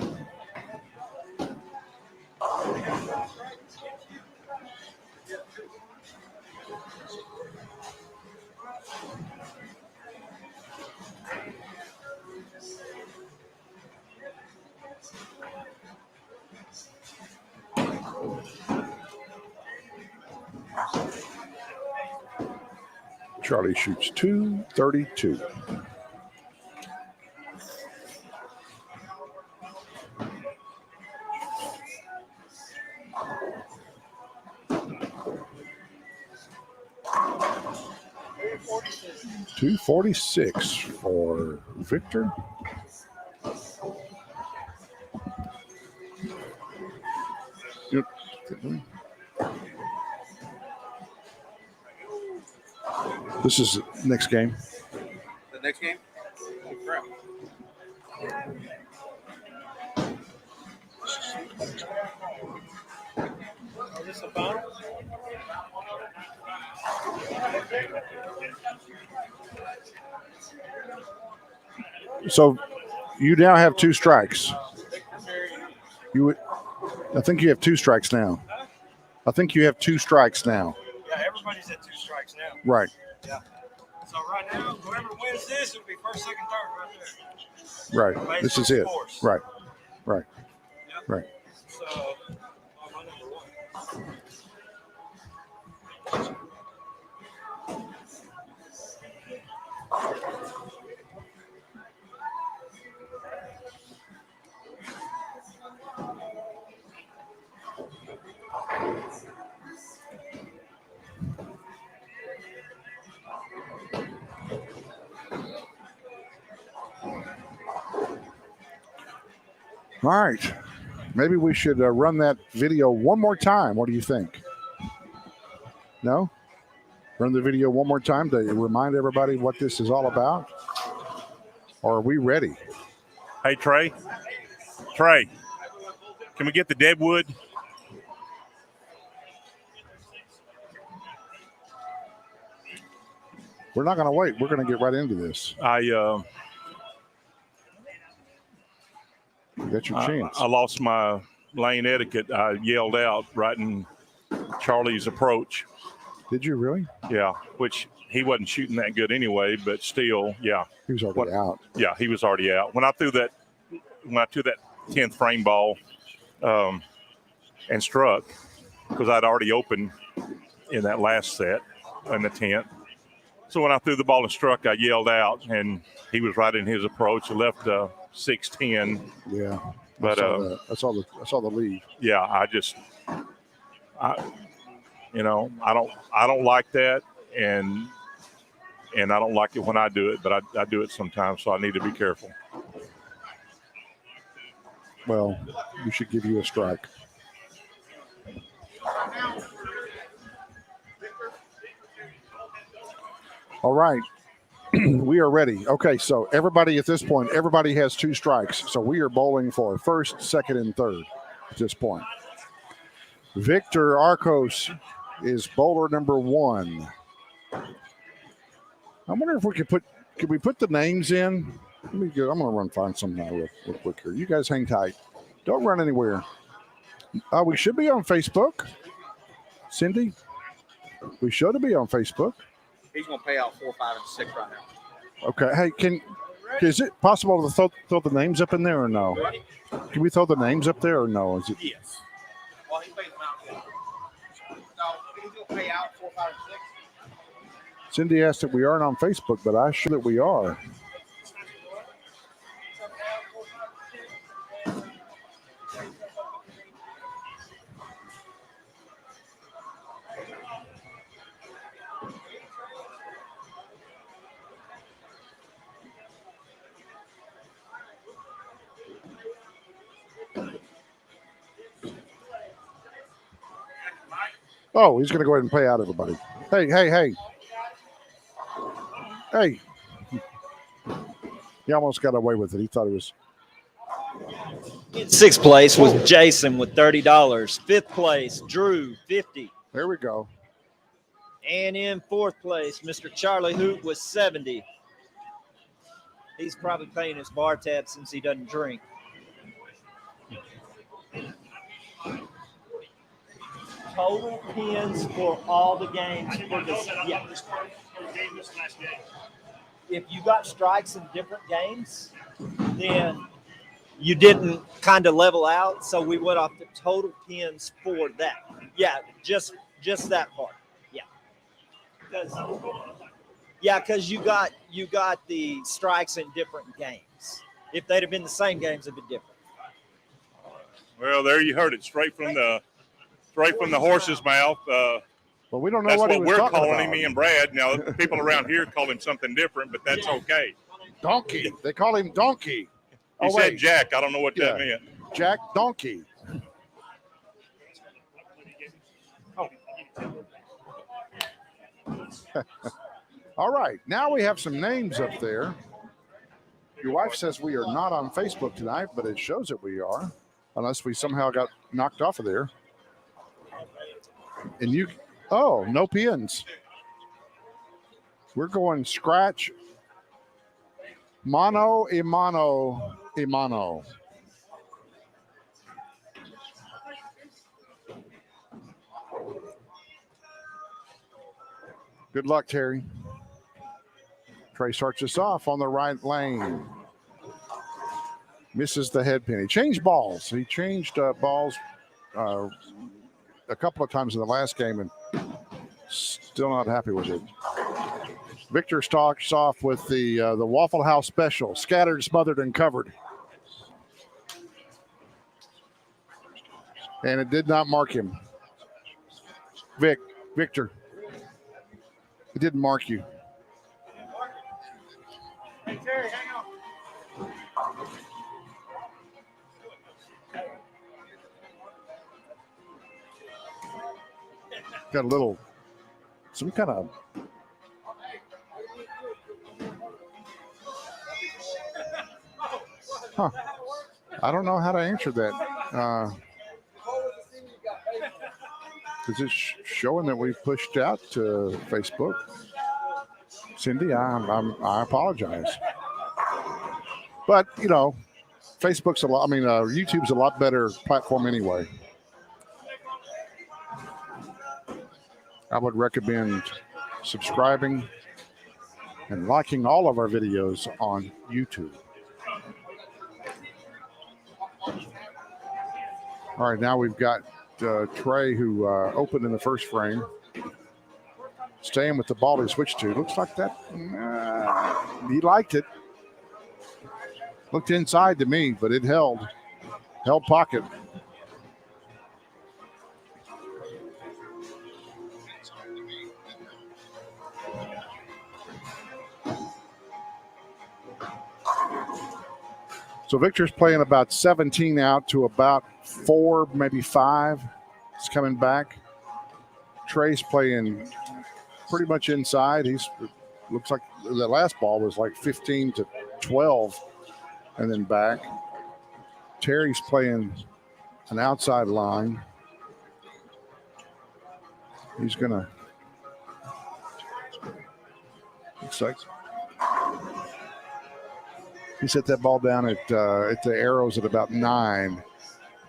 Charlie shoots 232. .246 for Victor. This is next game. The next game? Oh, crap. Is this a final? So you now have 2 strikes. I think you have 2 strikes now. I think you have 2 strikes now. Yeah, everybody's at 2 strikes now. Right. Yeah. So right now, whoever wins this, it'll be first, second, third right there. Right. This is it. Right. Right. Yep. Right. So, my number 1. All right. Maybe we should run that video one more time. What do you think? No? Run the video one more time to remind everybody what this is all about? Or are we ready? Hey, Trey. Trey, can we get the deadwood? We're not going to wait. We're going to get right into this. You got your chance. I lost my lane etiquette. I yelled out right in Charlie's approach. Did you really? Yeah, which he wasn't shooting that good anyway, but still, yeah. He was already out. Yeah, he was already out. When I threw that 10th frame ball and struck, because I'd already opened in that last set in the 10th. So when I threw the ball and struck, I yelled out, and he was right in his approach. I left 6-10. Yeah, but I saw the lead. Yeah, I don't like that, and I don't like it when I do it, but I do it sometimes, so I need to be careful. Well, we should give you a strike. All right. We are ready. Okay, so everybody at this point, everybody has 2 strikes. So we are bowling for first, second, and third at this point. Victor Arcos is bowler number 1. I wonder if we could we put the names in? I'm going to find something now real quick here. You guys hang tight. Don't run anywhere. We should be on Facebook. Cindy, we should be on Facebook. He's going to pay out 4, 5, and 6 right now. Okay. Hey, Is it possible to throw the names up in there or no? Can we throw the names up there or no? Is it? Yes. Well, he pays them out. No, he's going to pay out 4, 5, 6. Cindy asked if we aren't on Facebook, but I'm sure that we are. Oh, he's going to go ahead and pay out everybody. Hey. Hey. He almost got away with it. He thought it was. In sixth place was Jason with $30. Fifth place, Drew, $50. There we go. And in fourth place, Mr. Charlie Hoot was $70. He's probably paying his bar tab since he doesn't drink. Total pins for all the games for this. Yeah. If you got strikes in different games, then you didn't kind of level out. So we went off the total pins for that. Yeah, just that part. Yeah. Because you got the strikes in different games. If they'd have been the same games, it'd be different. Well, there you heard it straight from the horse's mouth. Well, we don't know that's what he what was we're talking calling about. him, me and Brad. Now, people around here call him something different, but that's okay. Donkey. They call him Donkey. He said Jack. I don't know what that meant. Jack Donkey. All right. Now we have some names up there. Your wife says we are not on Facebook tonight, but it shows that we are, unless we somehow got knocked off of there. And no pins. We're going scratch. Mano. Good luck, Terry. Trey starts us off on the right lane. Misses the head pin. He changed balls. He changed balls a couple of times in the last game and still not happy with it. Victor starts off with the Waffle House special, scattered, smothered, and covered. And it did not mark him. Victor. It didn't mark you. Hey, Terry, hang on. Got a little, some kind of. Huh. I don't know how to answer that. Is it showing that we pushed out to Facebook? Cindy, I apologize. But, YouTube's a lot better platform anyway. I would recommend subscribing and liking all of our videos on YouTube. All right, now we've got Trey, who opened in the first frame. Staying with the ball he switched to. Looks like that. He liked it. Looked inside to me, but it held pocket. So Victor's playing about 17 out to about 4, maybe 5. It's coming back. Trey's playing pretty much inside. Looks like the last ball was like 15 to 12 and then back. Terry's playing an outside line. He's gonna, looks like he set that ball down at the arrows at about 9,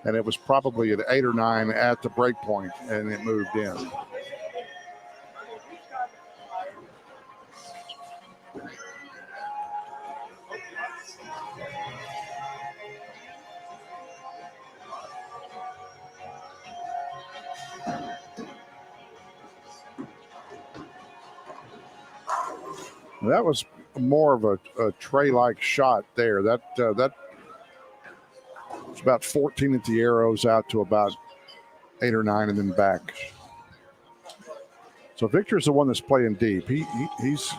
and it was probably at 8 or 9 at the break point, and it moved in. That was more of a Trey-like shot there. That was about 14 at the arrows out to about 8 or 9 and then back. So Victor's the one that's playing deep. He's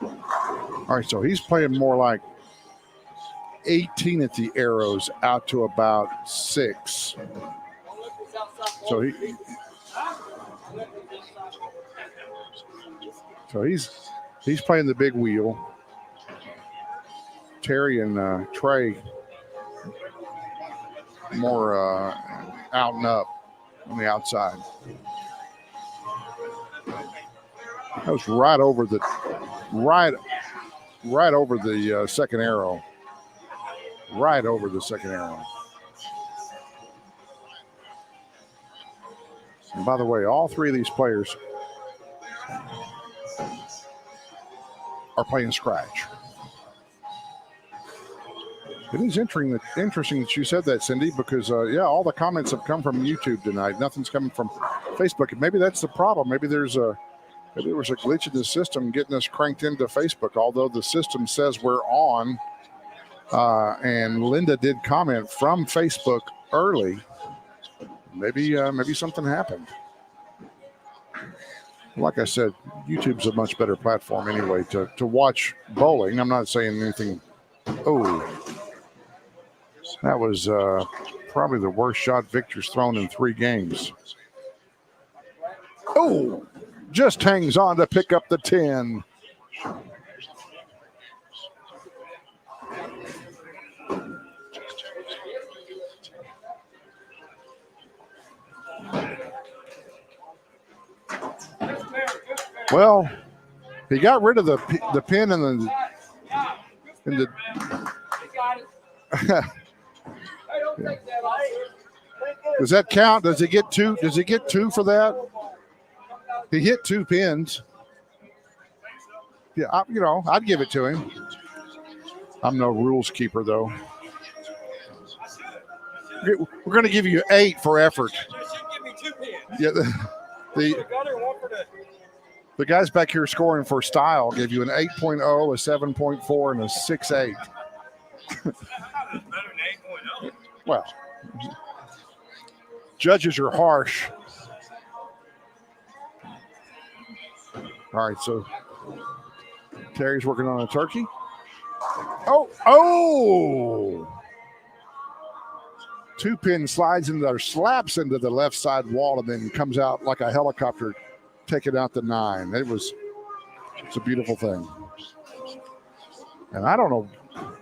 all right. So he's playing more like 18 at the arrows out to about 6. So he's playing the big wheel. Terry and Trey more out and up on the outside. That was right over the second arrow. Right over the second arrow. And by the way, all 3 of these players are playing scratch. It is interesting that you said that, Cindy, because all the comments have come from YouTube tonight. Nothing's coming from Facebook. Maybe that's the problem. Maybe there was a glitch in the system getting us cranked into Facebook. Although the system says we're on, and Linda did comment from Facebook early. Maybe something happened. Like I said, YouTube's a much better platform anyway to watch bowling. I'm not saying anything. Oh. That was probably the worst shot Victor's thrown in 3 games. Oh, just hangs on to pick up the 10. Well, he got rid of the pin and the Does that count? Does he get 2? Does he get 2 for that? He hit 2 pins. Yeah, I'd give it to him. I'm no rules keeper, though. We're going to give you 8 for effort. Yeah, the guys back here scoring for style gave you an 8.0, a 7.4, and a 6.8. Well, judges are harsh. All right, so Terry's working on a turkey. Oh! 2 pin slides into or slaps into the left side wall and then comes out like a helicopter, taking out the 9. It's a beautiful thing. And I don't know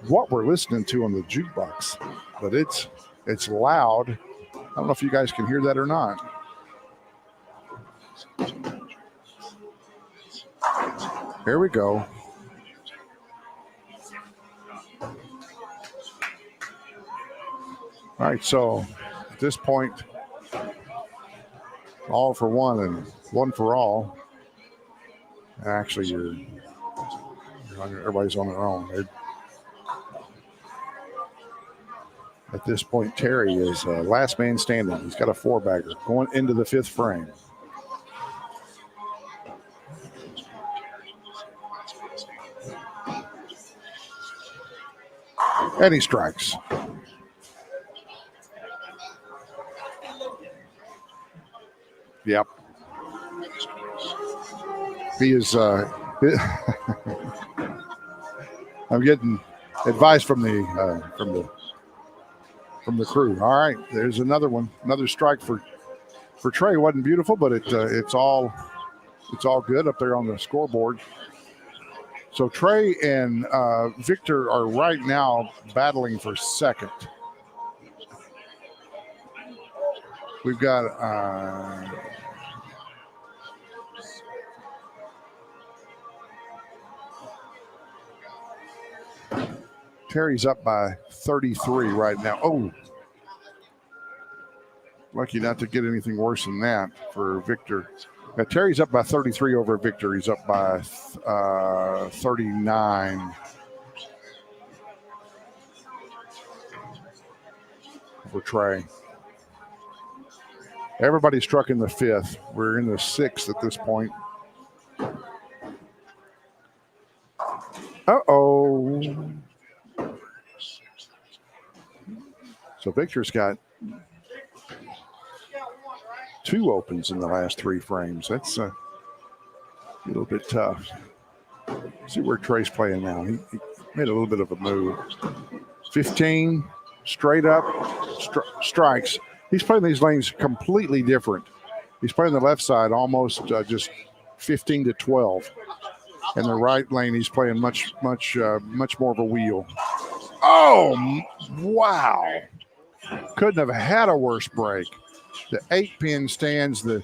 what we're listening to on the jukebox, but it's loud. I don't know if you guys can hear that or not. Here we go. All right, so at this point, all for one and one for all. Actually, everybody's on their own. At this point, Terry is last man standing. He's got a 4-bagger going into the 5th frame. And he strikes. Yep. He is. I'm getting advice from the crew. All right, there's another one. Another strike for Trey. Wasn't beautiful, but it's all good up there on the scoreboard. So Trey and Victor are right now battling for second. We've got Terry's up by 33 right now. Oh, lucky not to get anything worse than that for Victor. Now, Terry's up by 33 over Victor. He's up by 39 for Trey. Everybody struck in the 5th. We're in the 6th at this point. Uh-oh. So Victor's got 2 opens in the last 3 frames. That's a little bit tough. See where Trey's playing now. He made a little bit of a move. 15, straight up, strikes. He's playing these lanes completely different. He's playing the left side almost just 15 to 12. And the right lane, he's playing much more of a wheel. Oh, wow. Couldn't have had a worse break. The 8-pin stands, the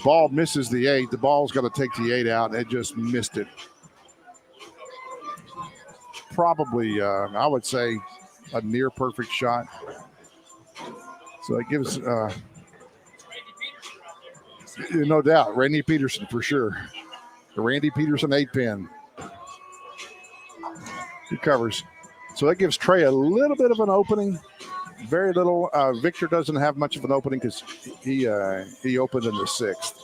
ball misses the 8. The ball's got to take the 8 out, and it just missed it. Probably, I would say, a near perfect shot. So it gives, no doubt, Randy Peterson for sure. The Randy Peterson 8-pin. He covers. So that gives Trey a little bit of an opening. Very little. Victor doesn't have much of an opening because he opened in the 6th.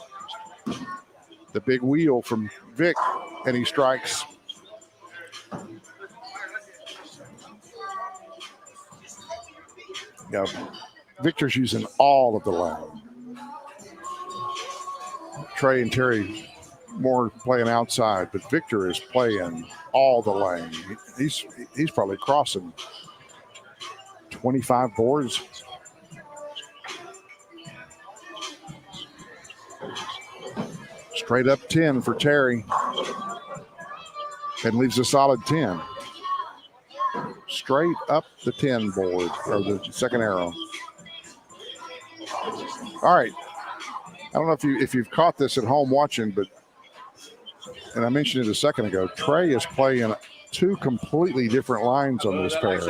The big wheel from Vic, and he strikes. Yeah, Victor's using all of the lane. Trey and Terry more playing outside, but Victor is playing all the lane. He's probably crossing 25 boards. Straight up 10 for Terry, and leaves a solid 10. Straight up the 10 board, or the second arrow. All right. I don't know if you've caught this at home watching, but, and I mentioned it a second ago, Trey is playing 2 completely different lines on this pair.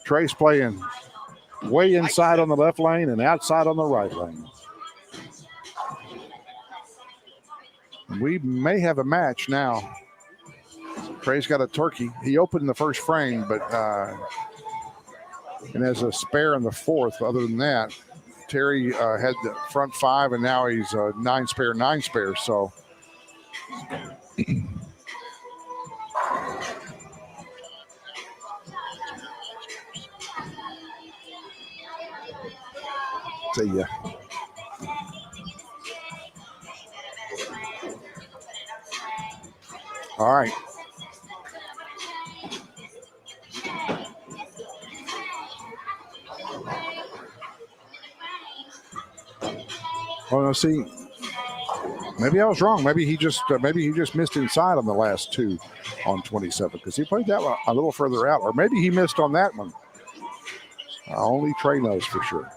Trey's playing way inside on the left lane and outside on the right lane. We may have a match now. Trey's got a turkey. He opened the first frame, but and has a spare in the 4th. Other than that, Terry had the front 5, and now he's 9 spare. So see ya. All right. Oh no! See, maybe I was wrong. Maybe he just missed inside on the last 2 on 27 because he played that one a little further out, or maybe he missed on that one. Only Trey knows for sure.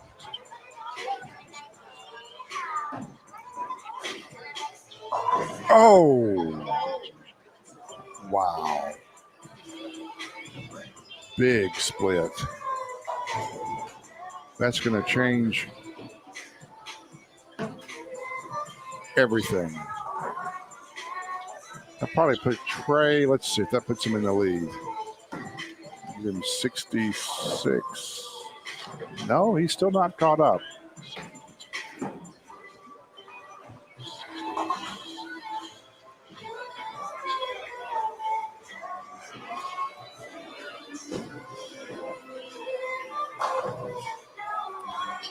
Oh, wow! Big split. That's going to change everything. I'll probably put Trey, let's see if that puts him in the lead. Give him 66. No, he's still not caught up.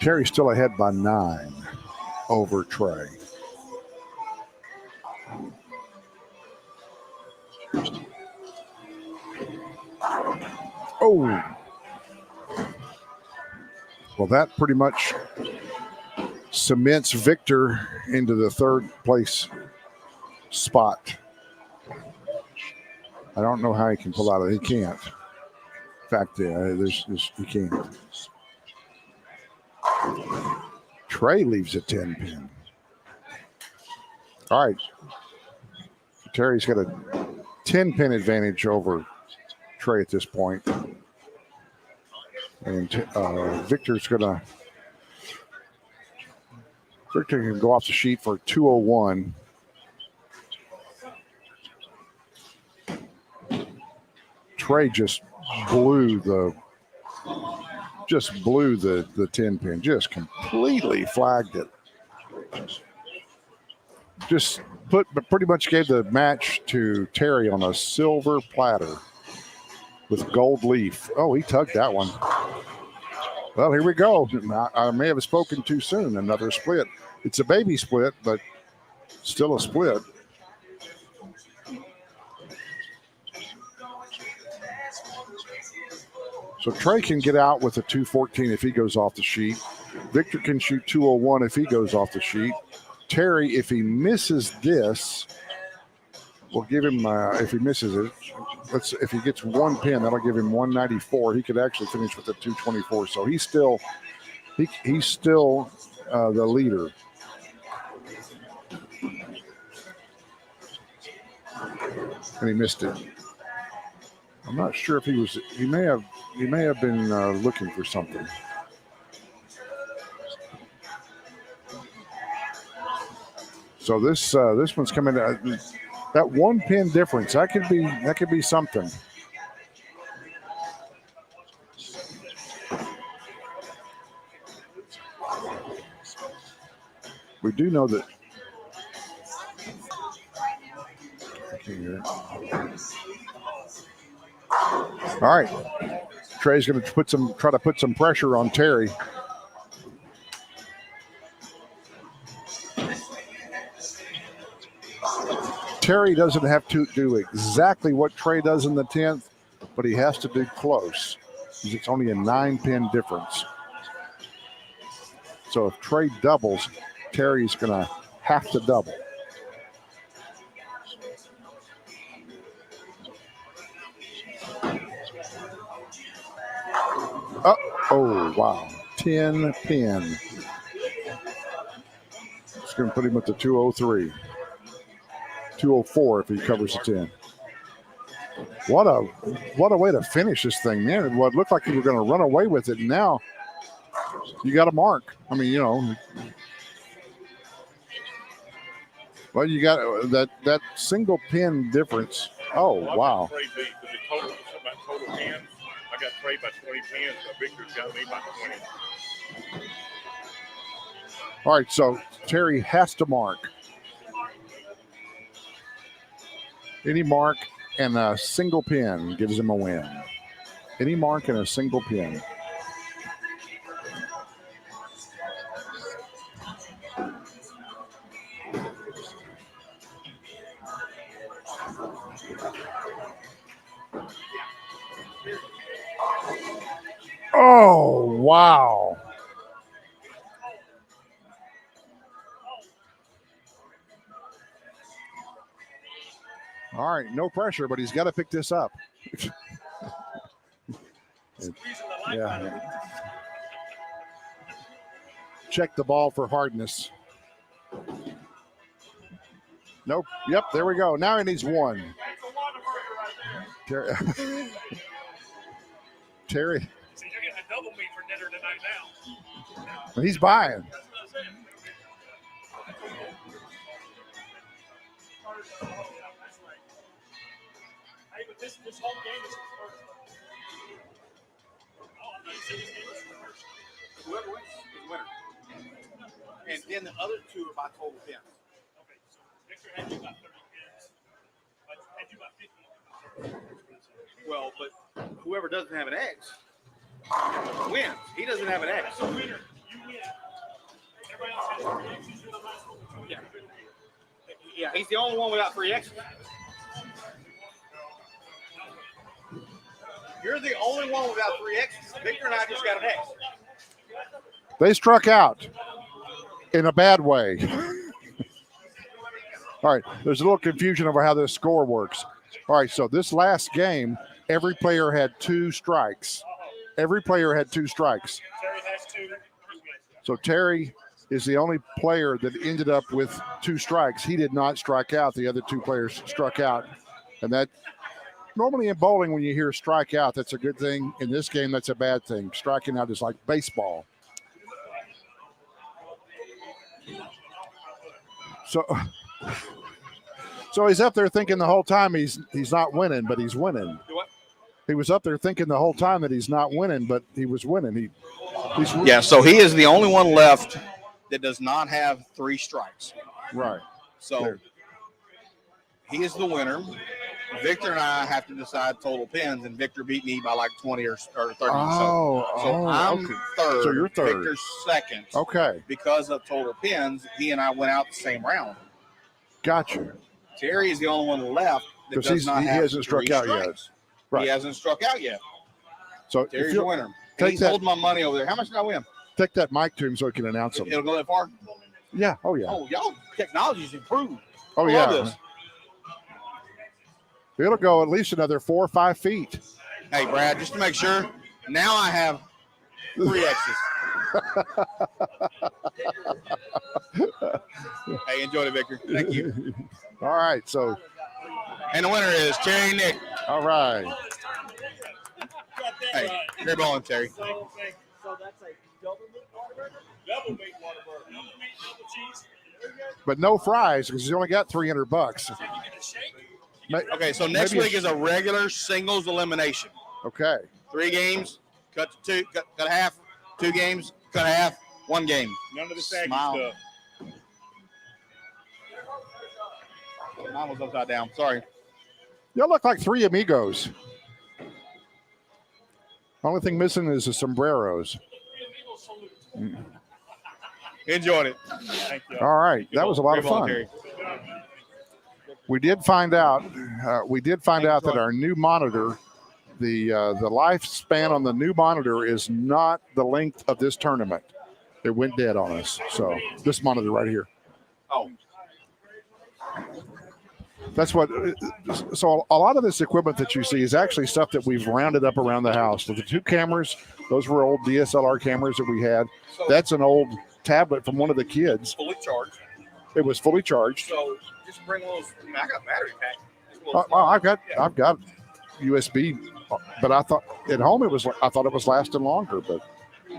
Terry's still ahead by 9 over Trey. Oh. Well, that pretty much cements Victor into the 3rd place spot. I don't know how he can pull out of it. He can't. In fact, he can't. Trey leaves a 10-pin. All right. Terry's got a 10-pin advantage over Trey at this point. And Victor can go off the sheet for 201. Trey just blew just blew the 10 pin, just completely flagged it. Just pretty much gave the match to Terry on a silver platter with gold leaf. Oh, he tugged that one. Well, here we go. I may have spoken too soon. Another split. It's a baby split, but still a split. So Trey can get out with a 214 if he goes off the sheet. Victor can shoot 201 if he goes off the sheet. Terry, if he misses this, we'll give him, if he misses it, if he gets one pin, that'll give him 194. He could actually finish with a 224. So he's still the leader. And he missed it. I'm not sure if he may have been looking for something. So this one's coming. That one pin difference, that could be something. We do know that. I can't hear it. All right, Trey's going to try to put some pressure on Terry. Terry doesn't have to do exactly what Trey does in the 10th, but he has to do close. It's only a 9-pin difference. So if Trey doubles, Terry's going to have to double. Oh, wow. 10 pin. It's going to put him at the 203. 204 if he covers the 10. What a way to finish this thing, man. What looked like you were going to run away with it, and now you got a mark. I mean, well, you got that single pin difference. Oh, wow. Total pins. I got Trey by 20 pins, but Victor's got me by 20. All right, so Terry has to mark. Any mark and a single pin gives him a win. Any mark and a single pin. Oh, wow. All right, no pressure, but he's got to pick this up. Yeah. Check the ball for hardness. Nope. Yep, there we go. Now he needs one. Terry. Terry. So you're getting a double meat for dinner tonight now. He's buying. Hey, but this whole game is his first. Oh, I thought you said this game was the first. Whoever wins is the winner. And then the other two are by total pins. Okay, so Victor had you about 30 pins. But had you about 50. Well, but whoever doesn't have an X wins. He doesn't have an X. So winner, you win. Everybody else has 3 X's. You're the last one. Yeah. Yeah, he's the only one without 3 X's. You're the only one without 3 X's. Victor and I just got an X. They struck out in a bad way. All right, there's a little confusion over how this score works. All right, so this last game, every player had 2 strikes. Every player had 2 strikes. Terry has 2. So Terry is the only player that ended up with 2 strikes. He did not strike out. The other 2 players struck out. And that normally in bowling, when you hear strike out, that's a good thing. In this game, that's a bad thing. Striking out is like baseball. So he's up there thinking the whole time he's not winning, but he's winning. What? He was up there thinking the whole time that he's not winning, but he was winning. Yeah, so he is the only one left that does not have 3 strikes. Right. So he is the winner. Victor and I have to decide total pins, and Victor beat me by like 20 or 30. So I'm okay. third. So you're third. Victor's second. Okay. Because of total pins, he and I went out the same round. Gotcha. Terry is the only one left that does not he have hasn't struck 3 out strikes. yet. Right. He hasn't struck out yet. So Terry's the winner. take He's that- holding my money over there. How much did I win? Take that mic to him so he can announce him. It'll go that far? Yeah. Oh, yeah. Oh, y'all technology's improved. Oh, I yeah. love this. It'll go at least another 4 or 5 feet. Hey, Brad, just to make sure, now I have 3 X's. Hey, enjoy it, Victor. Thank you. All right. So, And the winner is Terry Nick. all right. Hey, you're balling, Terry. So that's a double meat Whataburger? Double meat Whataburger. Double meat, double cheese. But no fries because he's only got $300. Okay, so next Maybe week is a regular singles elimination. Okay. 3 games, cut to 2, cut half. 2 games, cut half. 1 game. None of the saggy Smile. stuff. Mine was upside down. Sorry. Y'all look like 3 amigos. Only thing missing is the sombreros. Enjoyed it. Thank you. All right. That was a lot of fun. Terry. We did find out. That our new monitor, the lifespan on the new monitor is not the length of this tournament. It went dead on us. So this monitor right here. Oh. That's what. So a lot of this equipment that you see is actually stuff that we've rounded up around the house. So the 2 cameras, those were old DSLR cameras that we had. That's an old tablet from one of the kids. Fully charged. It was fully charged. So just bring those. I got a battery pack. Well, I've got USB, but I thought at home I thought it was lasting longer, but.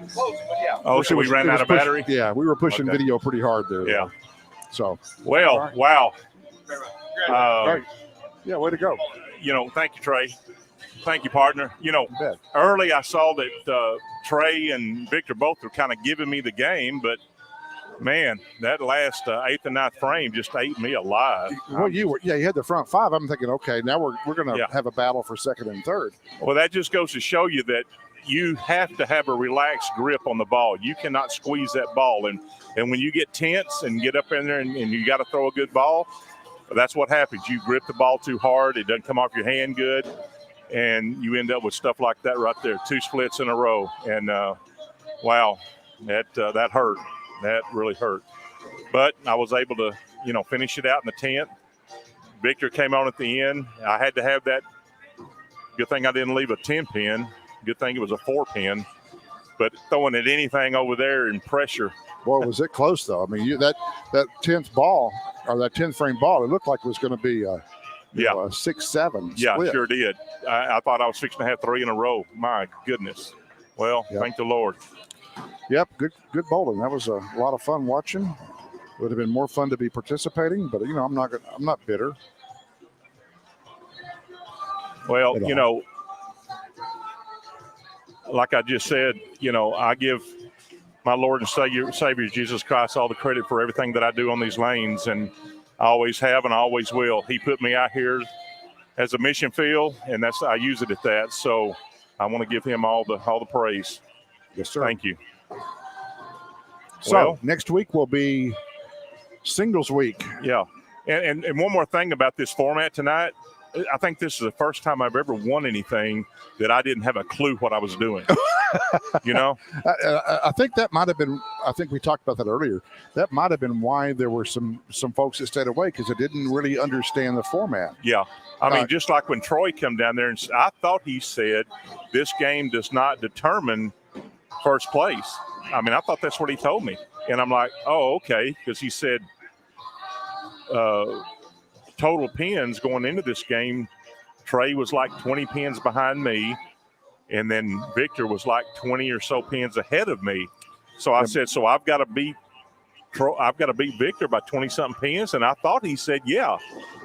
Close, but yeah. Oh, so we ran out of battery? Yeah, we were pushing Okay. video pretty hard there. Yeah. So. Well, right. wow. Right. Yeah, way to go. Thank you, Trey. Thank you, partner. Bet. Early I saw that Trey and Victor both were kind of giving me the game, but man, that last 8th and 9th frame just ate me alive. Well, you had the front 5. I'm thinking, okay, now we're going to Yeah. have a battle for 2nd and 3rd. Well, that just goes to show you that you have to have a relaxed grip on the ball. You cannot squeeze that ball. And when you get tense and get up in there and you got to throw a good ball, that's what happens. You grip the ball too hard. It doesn't come off your hand good. And you end up with stuff like that right there, 2 splits in a row. And, wow, that hurt. That really hurt. But I was able to, finish it out in the 10th. Victor came on at the end. I had to have that. Good thing I didn't leave a 10-pin. Good thing it was a 4-pin. But throwing at anything over there in pressure. Boy, was it close, though. I mean, that 10th ball or that 10th frame ball, it looked like it was going to be a 6-7 Yeah, split. sure did. I thought I was fixing to have 3 in a row. My goodness. Well, Thank the Lord. Yep, good bowling. That was a lot of fun watching. Would have been more fun to be participating, but I'm not bitter. Well, like I just said, I give my Lord and Savior Jesus Christ all the credit for everything that I do on these lanes, and I always have and I always will. He put me out here as a mission field, and I use it at that. So I want to give him all the praise. Yes, sir. Thank you. So next week will be singles week. Yeah. And one more thing about this format tonight. I think this is the first time I've ever won anything that I didn't have a clue what I was doing. I think that might have been, I think we talked about that earlier. That might have been why there were some folks that stayed away, because they didn't really understand the format. Yeah. I mean, just like when Troy come down there, and I thought he said this game does not determine first place. I mean, I thought that's what he told me. And I'm like, oh, okay. Because he said total pins going into this game, Trey was like 20 pins behind me. And then Victor was like 20 or so pins ahead of me. So I said, so I've got to beat Victor by 20-something pins. And I thought he said, yeah.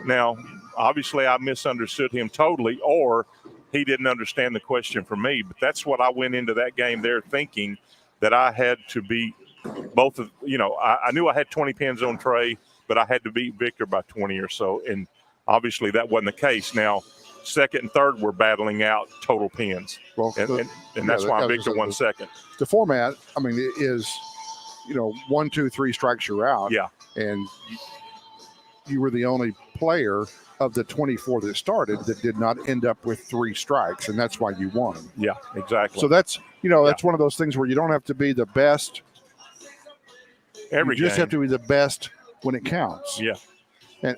Now, obviously, I misunderstood him totally, or he didn't understand the question from me. But that's what I went into that game there thinking, that I had to beat both of, I knew I had 20 pins on Trey, but I had to beat Victor by 20 or so. And obviously that wasn't the case. Now, second and third were battling out total pins. Well, and that's why Victor won second. The format, I mean, is, 1, 2, 3 strikes, you're out. Yeah. And you were the only player of the 24 that started that did not end up with 3 strikes, and that's why you won. Yeah, exactly. So that's, that's one of those things where you don't have to be the best. You just have to be the best when it counts. Yeah. And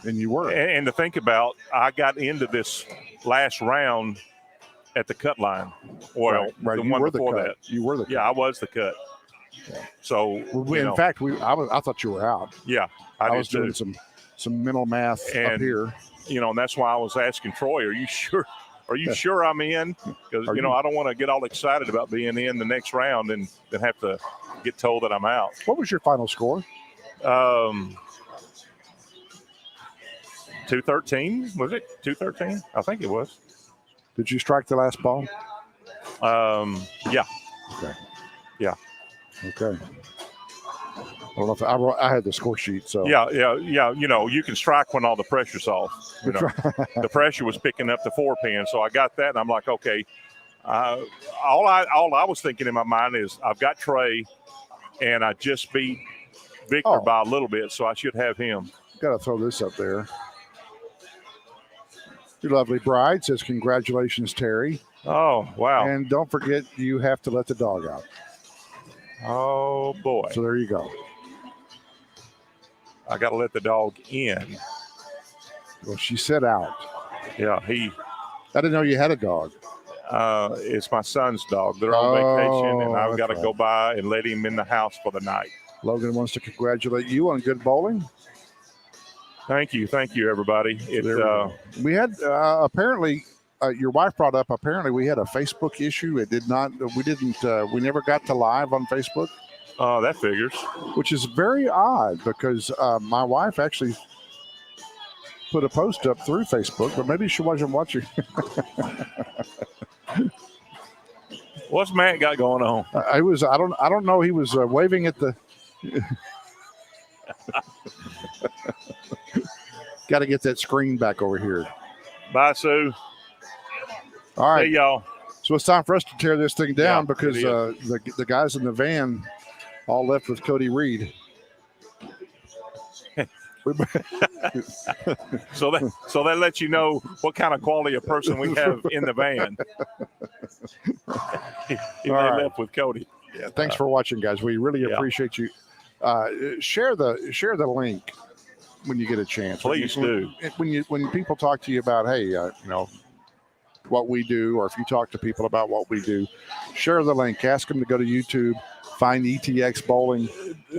and you were. And to think about, I got into this last round at the cut line. Well, right. the You one were before the that. cut. You were the cut. Yeah, I was the cut. Yeah. So in fact, I thought you were out. Yeah, I was doing some mental math up here. And that's why I was asking Troy, "Are you sure? Are you sure I'm in?" Because I don't want to get all excited about being in the next round and then have to get told that I'm out. What was your final score? 213, was it? 213? I think it was. Did you strike the last ball? Yeah. Okay. Yeah. Okay. I don't know if I had the score sheet, so yeah. You can strike when all the pressure's off. The pressure was picking up the 4 pin, so I got that, and I'm like, okay. All I was thinking in my mind is I've got Trey, and I just beat Victor by a little bit, so I should have him. Got to throw this up there. Your lovely bride says, "Congratulations, Terry." Oh, wow. And don't forget, you have to let the dog out. Oh, boy. So there you go. I got to let the dog in. Well, she said out. Yeah, I didn't know you had a dog. It's my son's dog. They're on vacation, and I've got to go by and let him in the house for the night. Logan wants to congratulate you on good bowling. Thank you, everybody. We had apparently your wife brought up. Apparently, we had a Facebook issue. It did not. We never got to live on Facebook. Oh, that figures. Which is very odd because my wife actually put a post up through Facebook, but maybe she wasn't watching. What's Matt got going on? I don't know. He was waving at the. Got to get that screen back over here. Bye, Sue. All right, hey, y'all. So it's time for us to tear this thing down because the guys in the van all left with Cody Reed. So that lets you know what kind of quality of person we have in the van. He left with Cody. Yeah, thanks for watching, guys. We really appreciate you. Share the link when you get a chance. Please do. When people talk to you about, hey, what we do, or if you talk to people about what we do, share the link. Ask them to go to YouTube, find ETX Bowling,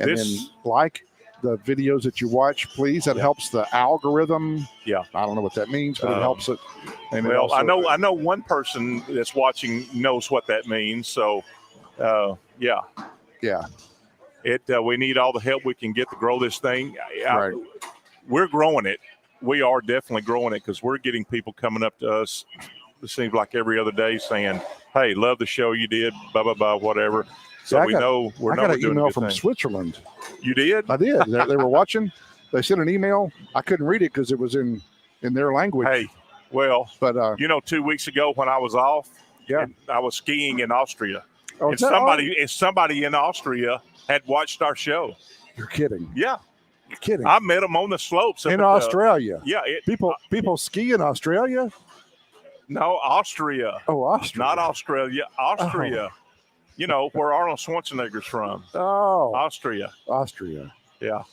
and then like the videos that you watch, please. That helps the algorithm. Yeah, I don't know what that means, but it helps it. And well, I know one person that's watching knows what that means. So, yeah. We need all the help we can get to grow this thing. Right. We're growing it. We are definitely growing it because we're getting people coming up to us. It seems like every other day saying, "Hey, love the show you did." Blah blah blah, whatever. So I got an email from Switzerland. You did? I did. They were watching. They sent an email. I couldn't read it because it was in their language. Hey, well, but 2 weeks ago when I was off, I was skiing in Austria, and somebody in Austria had watched our show. You're kidding? Yeah, you're kidding. I met them on the slopes in Australia. Yeah, people ski in Australia. No, Austria. Oh, Austria, not Australia. Austria. Oh. Where Arnold Schwarzenegger's from. Oh, Austria. Yeah.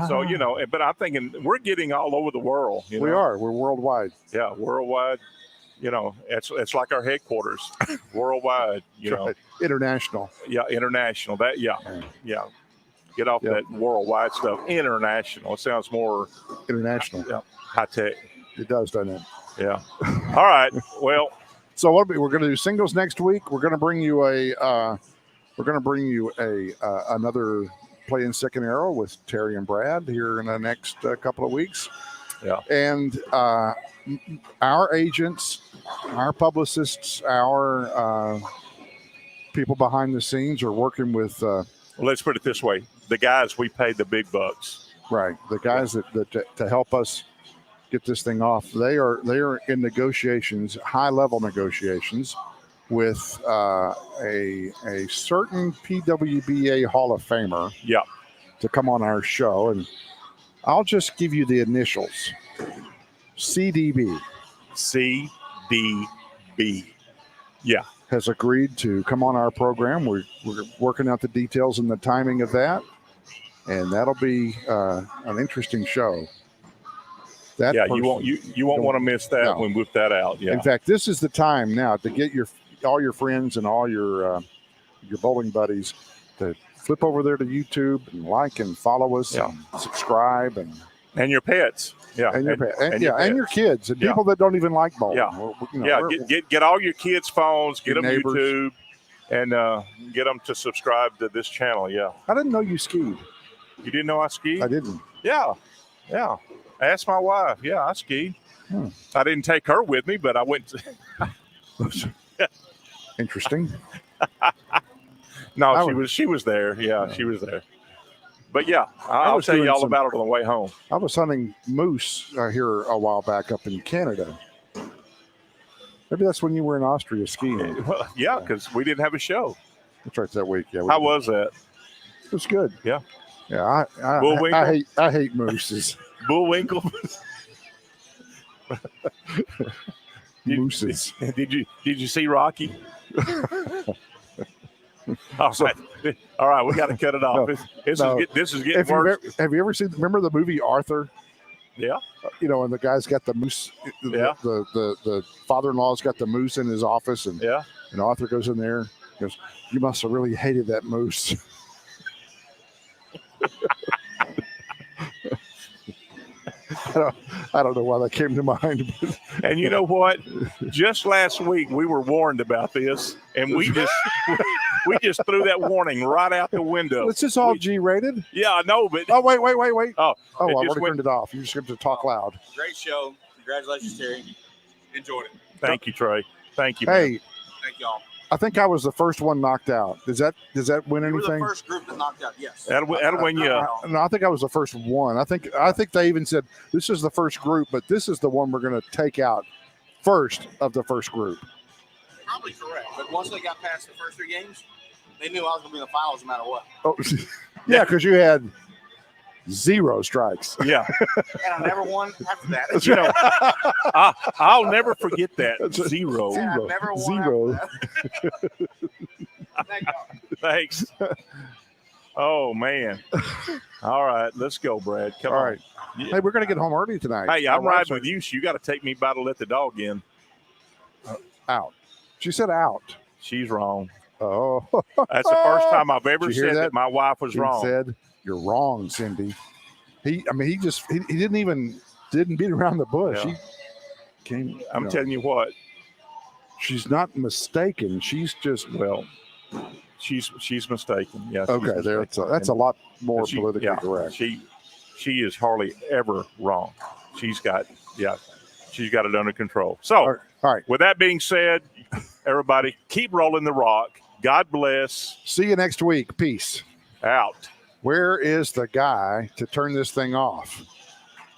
So, but I'm thinking we're getting all over the world. We are. We're worldwide. Yeah, worldwide. It's like our headquarters. Worldwide, right. International. Yeah, international. Yeah. Get off that worldwide stuff. International. It sounds more international. High tech. It does, doesn't it? Yeah. All right. Well, so we're going to do singles next week. We're going to bring you another Playing Second Arrow with Terry and Brad here in the next couple of weeks. Yeah. And our agents, our publicists, our people behind the scenes are working with. Well, let's put it this way: the guys we paid the big bucks. Right, the guys that to help us get this thing off. They are in negotiations, high level negotiations, with a certain PWBA Hall of Famer. Yeah. To come on our show, and I'll just give you the initials. CDB. CDB. Yeah. Has agreed to come on our program. We're working out the details and the timing of that, and that'll be an interesting show. That you won't want to miss that when we whip that out. Yeah. In fact, this is the time now to get all your friends and all your bowling buddies to flip over there to YouTube and like and follow us and subscribe and your pets. Yeah. And your pets. And your kids and people that don't even like bowling. Yeah. Get all your kids' phones, get them neighbors. YouTube, and get them to subscribe to this channel. Yeah. I didn't know you skied. You didn't know I skied? I didn't. Yeah. Yeah. Ask my wife. Yeah, I skied. I didn't take her with me, but I went to Interesting. No, she was there. Yeah, she was there. But yeah, I'll tell you all about it on the way home. I was hunting moose here a while back up in Canada. Maybe that's when you were in Austria skiing. Well, yeah, because we didn't have a show. That's right, that week. Yeah. How was that? It was good. Yeah. Yeah. I hate mooses. Bullwinkle. Mooses. Did you see Rocky? All right, we got to cut it off. This is getting worse. Have you ever seen? Remember the movie Arthur? Yeah. And the guy's got the moose. The father-in-law's got the moose in his office, and Arthur goes in there. Goes, you must have really hated that moose. I don't know why that came to mind. And you know what? Just last week we were warned about this, and we just threw that warning right out the window. It's just all G-rated. Yeah, I know, but wait. Oh, I already turned it off. You just have to talk loud. Great show. Congratulations, Terry. Enjoyed it. Thank you, Trey. Thank you. Hey, man. Thank y'all. I think I was the first one knocked out. Does that win anything? You were the first group that knocked out. Yes. That'll win you. No, I think I was the first one. I think they even said this is the first group, but this is the one we're going to take out first of the first group. Probably correct. But once they got past the first 3 games, they knew I was going to be in the finals no matter what. Oh, yeah, because you had 0 strikes. Yeah. And I never won after that. I'll never forget that. 0. Yeah, I never won 0. Thanks. Oh, man. All right, let's go, Brad. Come on. All right. Hey, we're going to get home early tonight. Hey, I'm riding with you, so you got to take me by to let the dog in. Out. She said out. She's wrong. Oh. That's the first time I've ever said that my wife was wrong. He said, you're wrong, Cindy. He didn't beat around the bush. Yeah. I'm telling you what. She's not mistaken. She's just, she's mistaten. Yeah. Okay, that's a lot more politically correct. She is hardly ever wrong. She's got it under control. So, all right. With that being said, everybody keep rolling the rock. God bless. See you next week. Peace. Out. Where is the guy to turn this thing off?